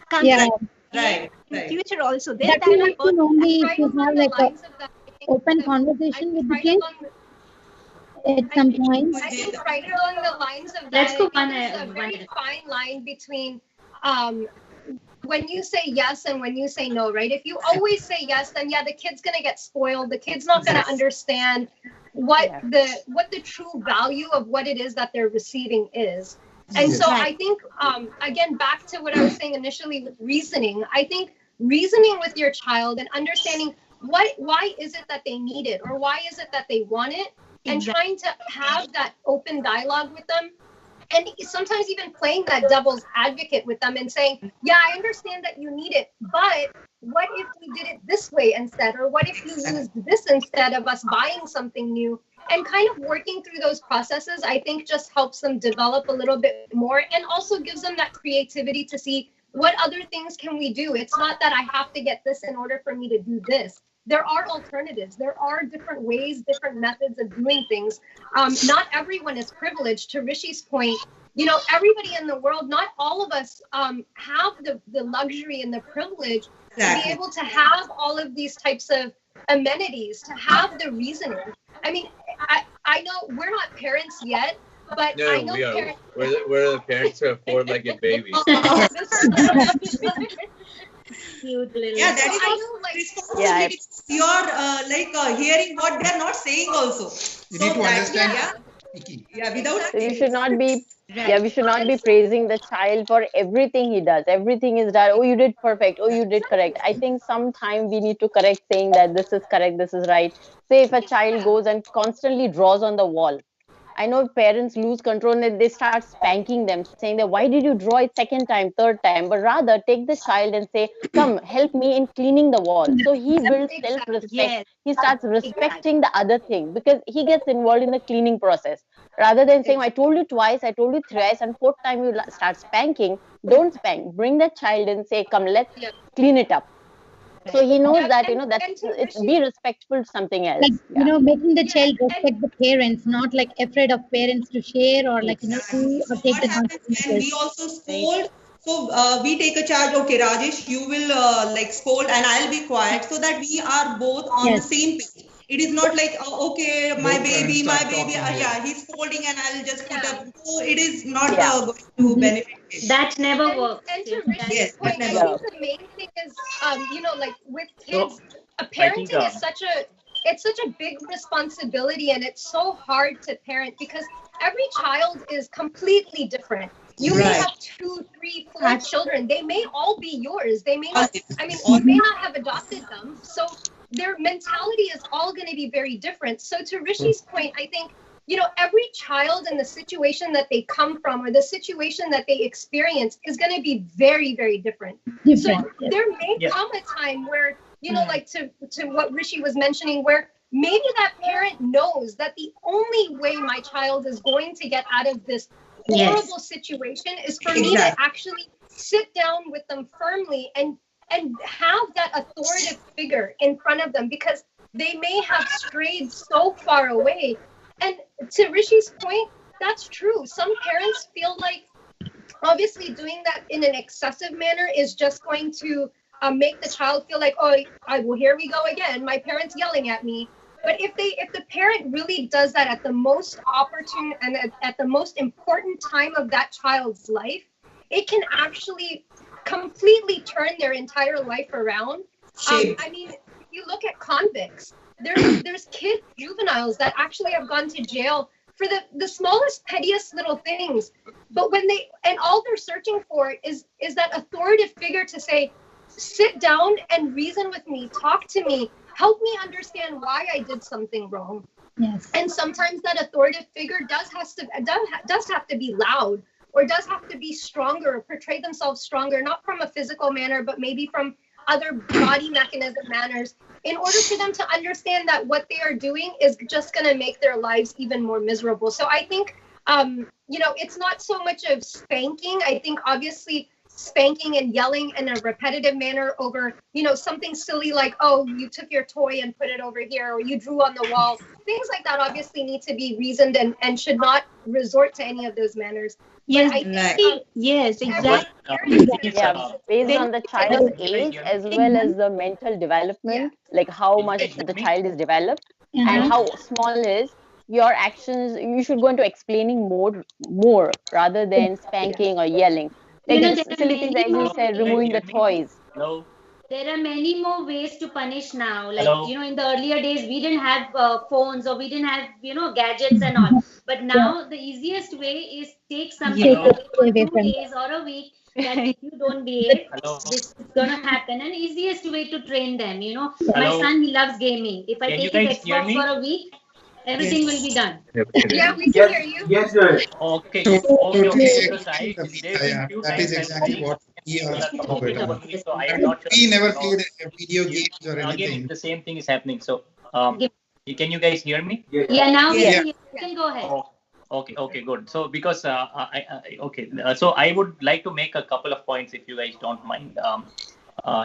come. Right. In future also. That will happen only if you have like a open conversation with the kids at some point. I think right along the lines of that, Let's go there's a very fine line between when you say yes and when you say no, right? If you always say yes, then the kid's gonna get spoiled. The kid's not gonna understand what the true value of what it is that they're receiving is. And so I think, again, back to what I was saying initially with reasoning, I think reasoning with your child and understanding why is it that they need it or why is it that they want it, and trying to have that open dialogue with them, and sometimes even playing that devil's advocate with them and saying, yeah, I understand that you need it, but what if we did it this way instead? Or what if you used this instead of us buying something new? And kind of working through those processes, I think, just helps them develop a little bit more, and also gives them that creativity to see what other things can we do. It's not that I have to get this in order for me to do this. There are alternatives. There are different ways, different methods of doing things. Not everyone is privileged. To Rishi's point, everybody in the world, not all of us have the luxury and the privilege to be able to have all of these types of amenities, to have the reasoning. I mean, I know we're not parents yet, but no, I know we are. parents. We're the parents of four-legged babies. Cute little. Yeah, that is also responsibility. You're hearing what they're not saying also. You need to understand. Without so you should not be. Yeah, we should not be praising the child for everything he does. Everything is done. Oh, you did perfect. Oh, you did correct. I think sometime we need to correct, saying that this is correct, this is right. Say if a child goes and constantly draws on the wall. I know parents lose control and they start spanking them, saying that why did you draw it second time, third time? But rather take the child and say, come, help me in cleaning the wall. So he builds self-respect. Yes. He starts respecting the other thing because he gets involved in the cleaning process. Rather than saying, I told you twice, I told you thrice, and fourth time you start spanking, don't spank. Bring that child and say, come, let's clean it up. So he knows that, it's be respectful to something else. Like, making the child respect the parents, not like afraid of parents to share or like, do or take the consequences. When we also scold, so we take a charge, okay, Rajesh, you will scold and I'll be quiet, so that we are both on the same page. It is not like, oh, okay, my Both parents baby, start talking, yeah, he's scolding and I'll just put Yeah. up. So it is not Yeah. going to benefit it. That never And, works. and to Yes, Rishi's Yes, point, I never. think the main thing is, like with kids, So a I think parenting is such a big responsibility, and it's so hard to parent because every child is completely different. You may Right. have 2, 3, 4 children. They may all be yours. They may not. I mean, you may not have adopted them, so their mentality is all going to be very different. So to Rishi's point, I think, every child and the situation that they come from or the situation that they experience is going to be very, very different. So there may come a time where, like to what Rishi was mentioning, where maybe that parent knows that the only way my child is going to get out of this horrible situation is for me to actually sit down with them firmly and have that authoritative figure in front of them, because they may have strayed so far away. And to Rishi's point, that's true. Some parents feel like obviously doing that in an excessive manner is just going to make the child feel like, oh, well, here we go again. My parent's yelling at me. But if the parent really does that at the most opportune and at the most important time of that child's life, it can actually completely turn their entire life around. I mean, if you look at convicts, there's kids, juveniles that actually have gone to jail for the smallest, pettiest little things. But all they're searching for is that authoritative figure to say, sit down and reason with me, talk to me, help me understand why I did something wrong. Yes. And sometimes that authoritative figure does have to be loud, or does have to be stronger, or portray themselves stronger, not from a physical manner, but maybe from other body mechanism manners, in order for them to understand that what they are doing is just going to make their lives even more miserable. So I think, it's not so much of spanking. I think obviously spanking and yelling in a repetitive manner over, something silly like, oh, you took your toy and put it over here, or you drew on the wall. Things like that obviously need to be reasoned and should not resort to any of those manners. Yes, But I think, yes, exactly. Based on the child's age as well as the mental development, like how much the child is developed and how small is your actions, you should go into explaining more rather than spanking or yelling. Like it's silly things, as you said, removing the toys. Hello. There are many more ways to punish now. Like, Hello. in the earlier days, we didn't have phones, or we didn't have, gadgets and all. But now the easiest way is take something away for 2 days or a week, that if you don't behave, this is going to happen. And easiest way to train them, My son, he loves gaming. If I take his Xbox for a week, everything will be done. Yeah, we can hear you. Yes, sir. Okay. That is exactly what we are doing. So I am not sure. We never played video games or Again, anything. the same thing is happening. So, can you guys hear me? Yeah, now we can hear. You can go ahead. Okay, good. So because so I would like to make a couple of points, if you guys don't mind.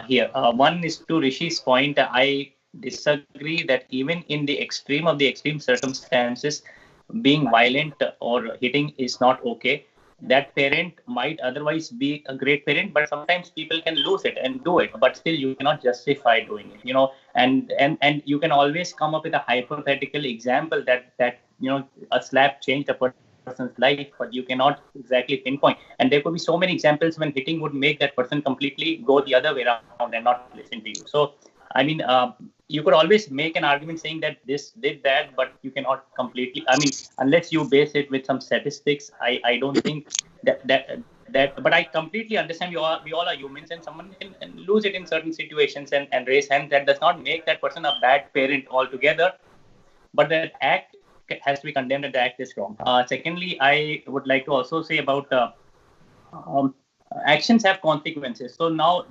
Here, one is to Rishi's point. I disagree that even in the extreme of the extreme circumstances, being violent or hitting is not okay. That parent might otherwise be a great parent, but sometimes people can lose it and do it, but still you cannot justify doing it, and you can always come up with a hypothetical example that a slap changed a person's life, but you cannot exactly pinpoint. And there could be so many examples when hitting would make that person completely go the other way around and not listen to you. So I mean, you could always make an argument saying that this did that, but you cannot completely. I mean, unless you base it with some statistics, I don't think that. But I completely understand we all are humans, and someone can lose it in certain situations and raise hands. That does not make that person a bad parent altogether. But that act has to be condemned, and the act is wrong. Secondly, I would like to also say about actions have consequences. So now,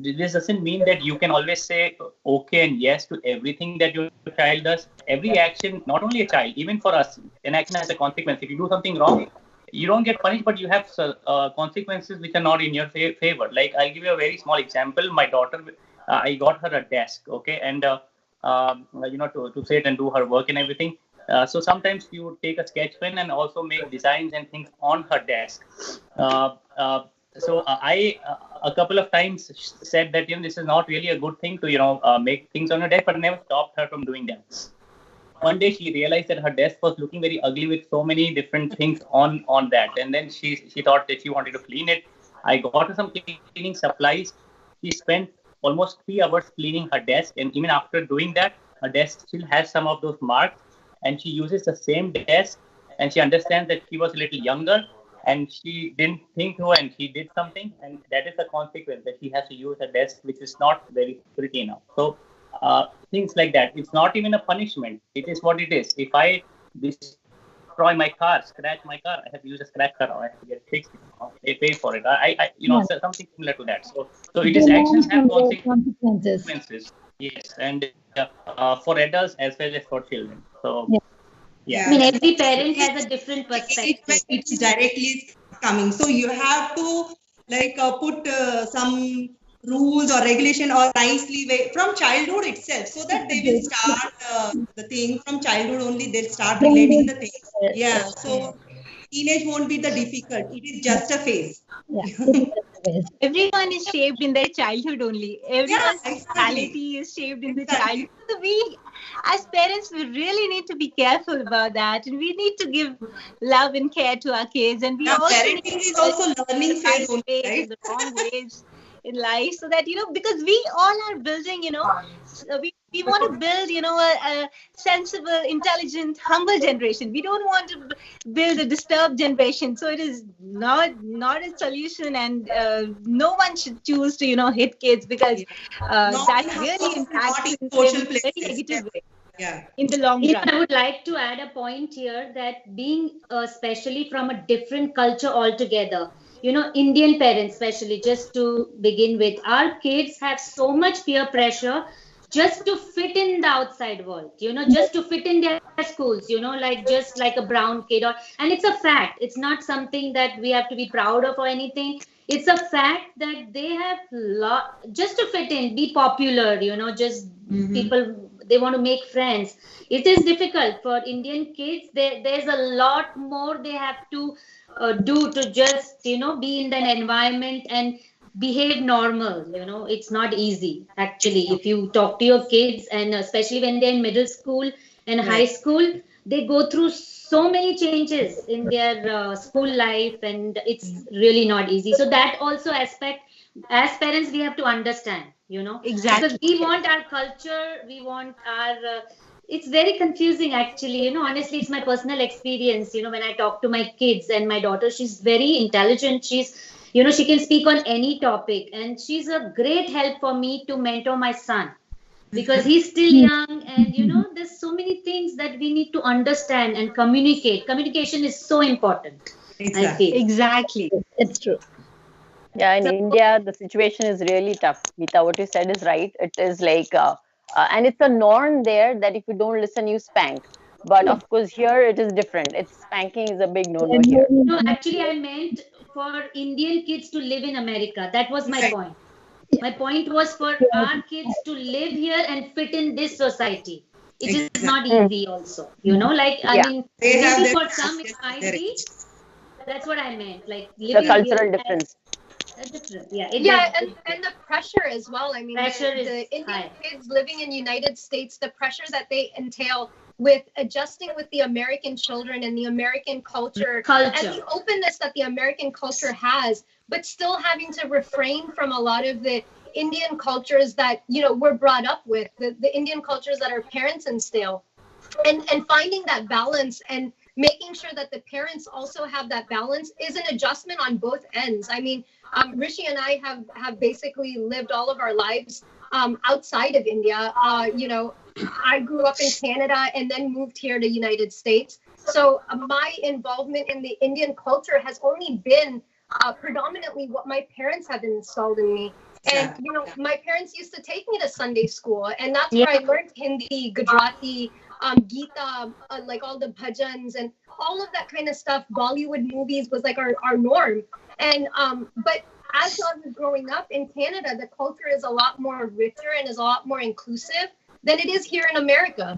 this doesn't mean that you can always say okay and yes to everything that your child does. Every action, not only a child, even for us, an action has a consequence. If you do something wrong, you don't get punished, but you have consequences which are not in your favor. Like, I'll give you a very small example. My daughter, I got her a desk, okay, and to sit and do her work and everything. So sometimes you take a sketch pen and also make designs and things on her desk. I a couple of times said that this is not really a good thing to make things on her desk, but never stopped her from doing that. One day she realized that her desk was looking very ugly with so many different things on that, and then she thought that she wanted to clean it. I got her some cleaning supplies. She spent almost 3 hours cleaning her desk, and even after doing that, her desk still has some of those marks, and she uses the same desk, and she understands that she was a little younger and she didn't think through and she did something, and that is the consequence, that she has to use a desk which is not very pretty now. So things like that. It's not even a punishment. It is what it is. If I destroy my car, scratch my car, I have to use a scratch card, or I have to get fixed. I pay for it. Something similar to that. So it is actions have consequences. Yes, and for adults as well as for children. So I mean, every parent has a different perspective. It's directly coming. So you have to put some rules or regulation or nicely way from childhood itself, so that they will start the thing from childhood only. They'll start relating the things. So teenage won't be the difficult. It is just a phase. Everyone is shaped in their childhood only. Everyone's personality is shaped in the childhood. So we, as parents, we really need to be careful about that, and we need to give love and care to our kids. And we also parenting is also learning phase, right? The wrong ways in life, so that because we all are building, we want to build, a sensible, intelligent, humble generation. We don't want to build a disturbed generation. So it is not a solution, and no one should choose to, hit kids, because that really impacts in a very negative way. In the long run. I would like to add a point here, that being especially from a different culture altogether, Indian parents especially, just to begin with, our kids have so much peer pressure just to fit in the outside world, just to fit in their schools, just like a brown kid. And it's a fact. It's not something that we have to be proud of or anything. It's a fact that they have just to fit in, be popular, just people, they want to make friends. It is difficult for Indian kids. There's a lot more they have to do to just, be in an environment and behave normal. It's not easy, actually. If you talk to your kids, and especially when they're in middle school and high school, they go through so many changes in their school life, and it's really not easy. So that also aspect, as parents, we have to understand, Exactly. Because we want our culture, we want our... it's very confusing, actually. Honestly, it's my personal experience. When I talk to my kids, and my daughter, she's very intelligent. She's, she can speak on any topic, and she's a great help for me to mentor my son, because he's still young, and there's so many things that we need to understand and communicate. Communication is so important. Exactly. It's true. Yeah, in India, the situation is really tough. Meeta, what you said is right. It is like, and it's a norm there that if you don't listen, you spank. But of course, here it is different. Spanking is a big no-no here. No, actually, I meant for Indian kids to live in America. That was my point. My point was for our kids to live here and fit in this society. It is not easy also. I mean, maybe for some it might be. That's what I meant. Like living the cultural difference. And the pressure as well. I mean, the Indian high. Kids living in the United States, the pressure that they entail with adjusting with the American children and the American culture. And the openness that the American culture has, but still having to refrain from a lot of the Indian cultures that, we're brought up with, the Indian cultures that our parents instill, and finding that balance and making sure that the parents also have that balance is an adjustment on both ends. I mean, Rishi and I have basically lived all of our lives outside of India. I grew up in Canada and then moved here to United States. So my involvement in the Indian culture has only been predominantly what my parents have installed in me. And, my parents used to take me to Sunday school, and that's where I learned Hindi, Gujarati, Gita, like all the bhajans and all of that kind of stuff. Bollywood movies was like our norm. And but as I was growing up in Canada, the culture is a lot more richer and is a lot more inclusive than it is here in America.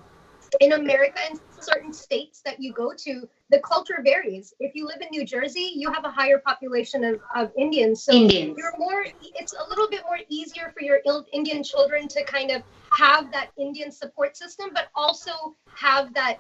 In America, in certain states that you go to, the culture varies. If you live in New Jersey, you have a higher population of Indians. So it's a little bit more easier for your Indian children to kind of have that Indian support system, but also have that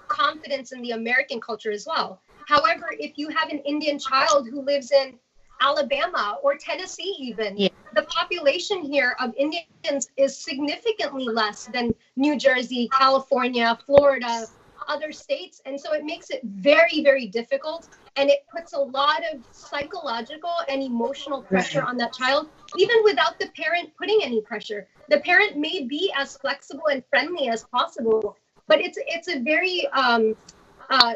confidence in the American culture as well. However, if you have an Indian child who lives in Alabama or Tennessee even, the population here of Indians is significantly less than New Jersey, California, Florida, other states. And so it makes it very, very difficult. And it puts a lot of psychological and emotional pressure on that child, even without the parent putting any pressure. The parent may be as flexible and friendly as possible, but it's a very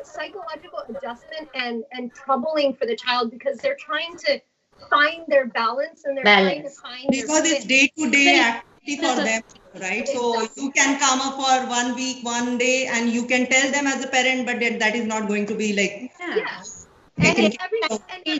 psychological adjustment and troubling for the child, because they're trying to find their balance and they're trying to find because it's day-to-day activity for them, right? So you can come up for 1 week, 1 day, and you can tell them as a parent, but that is not going to be like. And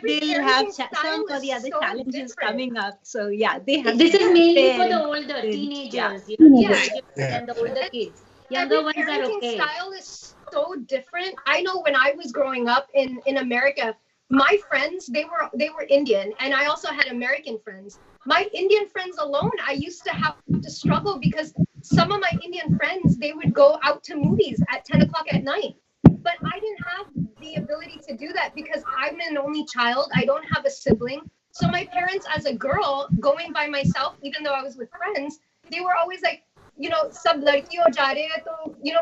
they'll have some for the other challenges coming up. So they have. This is mainly for the older teenagers, and the older kids. Younger ones are okay. Style is so different. I know when I was growing up in America, my friends, they were Indian, and I also had American friends. My Indian friends alone, I used to have to struggle because some of my Indian friends, they would go out to movies at 10 o'clock at night. But I didn't have the ability to do that because I'm an only child. I don't have a sibling. So my parents, as a girl, going by myself, even though I was with friends, they were always like, सब लड़कियों जा रहे हैं तो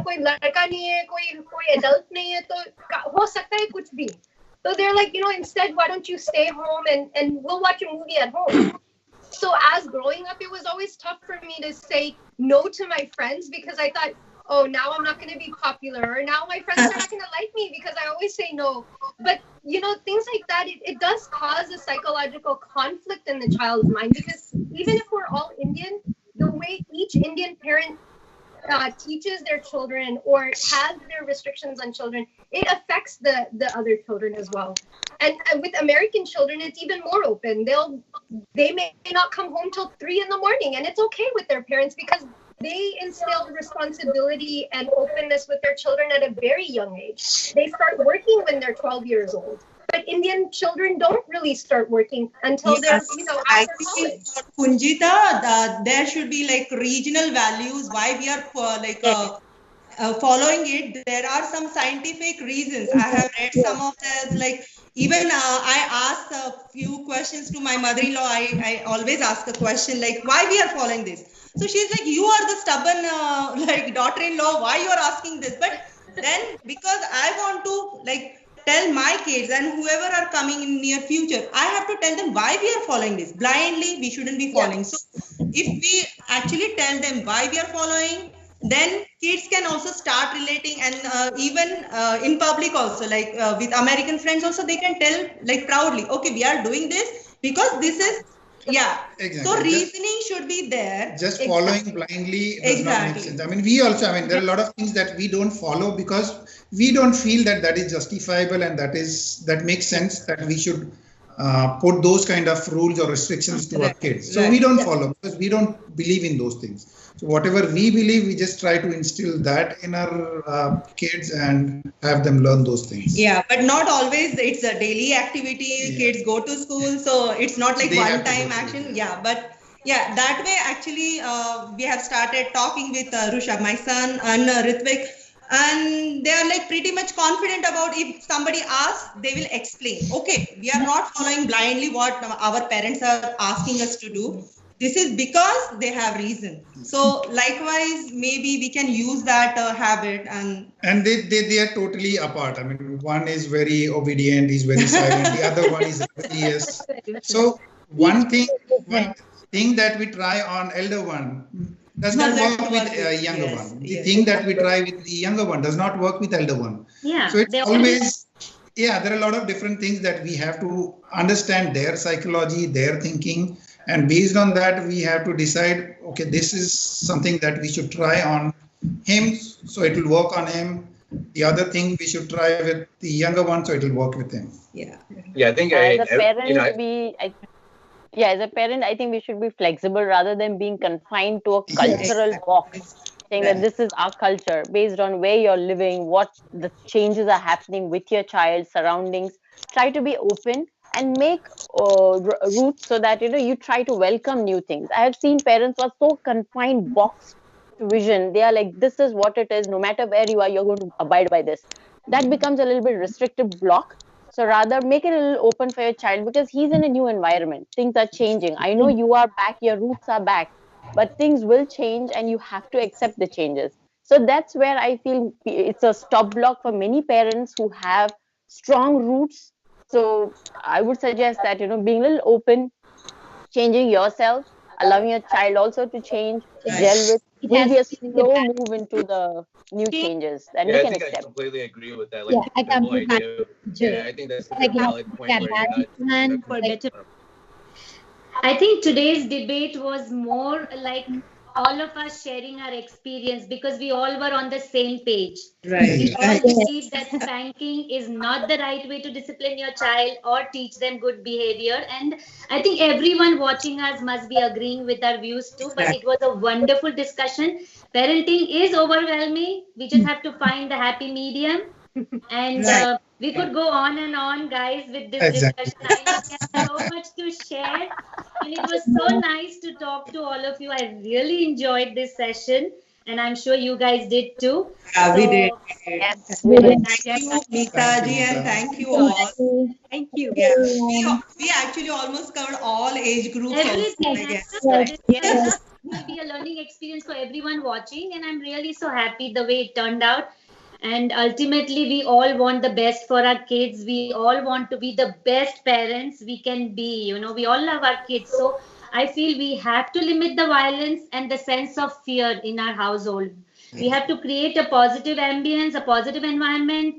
कोई लड़का नहीं है, कोई adult नहीं है, तो हो सकता है कुछ भी. So they're like, instead, why don't you stay home and we'll watch a movie at home. So as growing up, it was always tough for me to say no to my friends because I thought, oh, now I'm not going to be popular, or now my friends are not going to like me because I always say no. But, things like that, it does cause a psychological conflict in the child's mind, because even if we're all Indian, the way each Indian parent teaches their children or has their restrictions on children, it affects the other children as well. And with American children, it's even more open. They may not come home till 3 a.m, and it's okay with their parents because they instill responsibility and openness with their children at a very young age. They start working when they're 12 years old. But Indian children don't really start working until they're, after college. Punjita, there should be like regional values. Why we are following it? There are some scientific reasons. I have read some of them. Like even I asked a few questions to my mother-in-law. I always ask a question like, why we are following this? So she's like, you are the stubborn daughter-in-law. Why you are asking this? But then because I want to tell my kids and whoever are coming in near future, I have to tell them why we are following this. Blindly, we shouldn't be following. So if we actually tell them why we are following, then kids can also start relating, and even in public also, with American friends also, they can tell proudly, okay, we are doing this because this is, exactly. So reasoning should be there. Just following blindly does not make sense. I mean, there are a lot of things that we don't follow because we don't feel that is justifiable and that makes sense, that we should put those kind of rules or restrictions to our kids. So we don't follow because we don't believe in those things. So whatever we believe, we just try to instill that in our kids and have them learn those things. Yeah, but not always. It's a daily activity. Kids go to school, so it's not like one-time action. But that way actually we have started talking with Rushabh, my son, and Ritvik, and they are pretty much confident about if somebody asks, they will explain. Okay, we are not following blindly what our parents are asking us to do. This is because they have reason. So likewise, maybe we can use that habit and they are totally apart. I mean, one is very obedient, is very silent. The other one is rebellious. So one thing that we try on elder one does not work with younger one. The thing that we try with the younger one does not work with elder one. So it's always there are a lot of different things that we have to understand their psychology, their thinking. And based on that, we have to decide, okay, this is something that we should try on him, so it will work on him. The other thing we should try with the younger one, so it will work with him. I think as a parent, I think we should be flexible rather than being confined to a cultural box. saying that this is our culture based on where you're living, what the changes are happening with your child, surroundings. Try to be open and make routes so that you try to welcome new things. I have seen parents who are so confined, boxed to vision. They are like, this is what it is. No matter where you are, you're going to abide by this. That becomes a little bit restrictive block. So rather make it a little open for your child because he's in a new environment. Things are changing. I know you are back, your roots are back, but things will change and you have to accept the changes. So that's where I feel it's a stop block for many parents who have strong roots. So I would suggest that, being a little open, changing yourself, allowing your child also to change, gel with, will be a slow move into the new changes that we Yeah, I can think I accept. completely agree with that. Like Yeah, I the whole completely idea. agree. Yeah, I think that's such a valid point where you're not. And For better. I think today's debate was more like all of us sharing our experience because we all were on the same page. We all believe that spanking is not the right way to discipline your child or teach them good behavior. And I think everyone watching us must be agreeing with our views too. But it was a wonderful discussion. Parenting is overwhelming. We just have to find the happy medium. And we could go on and on, guys, with this discussion. I know we have so much to share. And it was so nice to talk to all of you. I really enjoyed this session. And I'm sure you guys did too. Yeah, we did. Yes, we did. Thank you, Meeta ji, and thank you all. Thank you. Yeah, we actually almost covered all age groups. Everything. Also, I guess. This will be a learning experience for everyone watching. And I'm really so happy the way it turned out. And ultimately, we all want the best for our kids. We all want to be the best parents we can be. We all love our kids. So I feel we have to limit the violence and the sense of fear in our household. We have to create a positive ambience, a positive environment.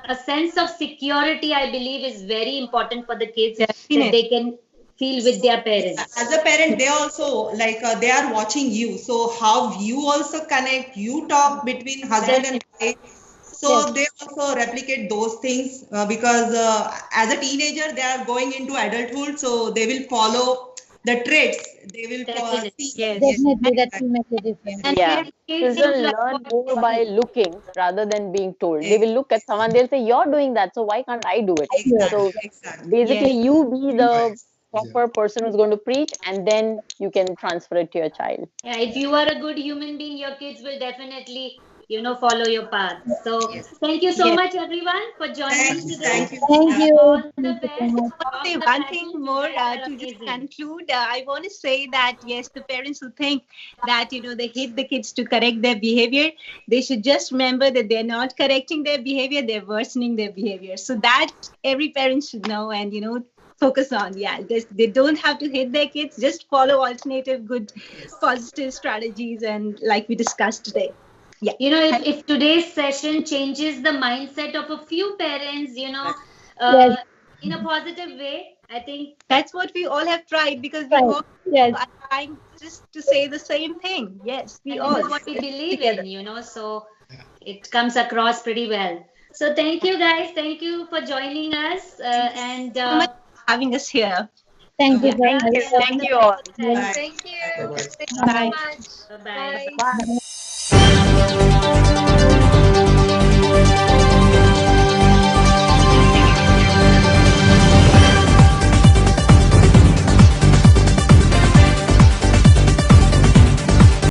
A sense of security, I believe, is very important for the kids that they can feel with their parents. As a parent, they also they are watching you. So how you also connect, you talk between husband and wife. So they also replicate those things because as a teenager, they are going into adulthood. So they will follow the traits. They will see. Definitely, that's the message. Yeah, children learn more by looking rather than being told. They will look at someone, they'll say, you're doing that, so why can't I do it? So basically, you be the proper person who's going to preach, and then you can transfer it to your child. Yeah, if you are a good human being, your kids will definitely, follow your path. So thank you so much, everyone, for joining today. Thank you. All the best. Say one thing more to just conclude. I want to say that yes, the parents who think that they hit the kids to correct their behavior, they should just remember that they're not correcting their behavior; they're worsening their behavior. So that every parent should know and focus on. Yeah, they don't have to hit their kids. Just follow alternative, good, positive strategies, and like we discussed today. Yeah, if today's session changes the mindset of a few parents, in a positive way, I think that's what we all have tried because we all are trying just to say the same thing. Yes, we all. This is what we believe in, so it comes across pretty well. So thank you, guys. Thank you for joining us and so much for having us here. Thank you very much. Thank you all. Thank you. Thank you so much. Bye-bye. Bye.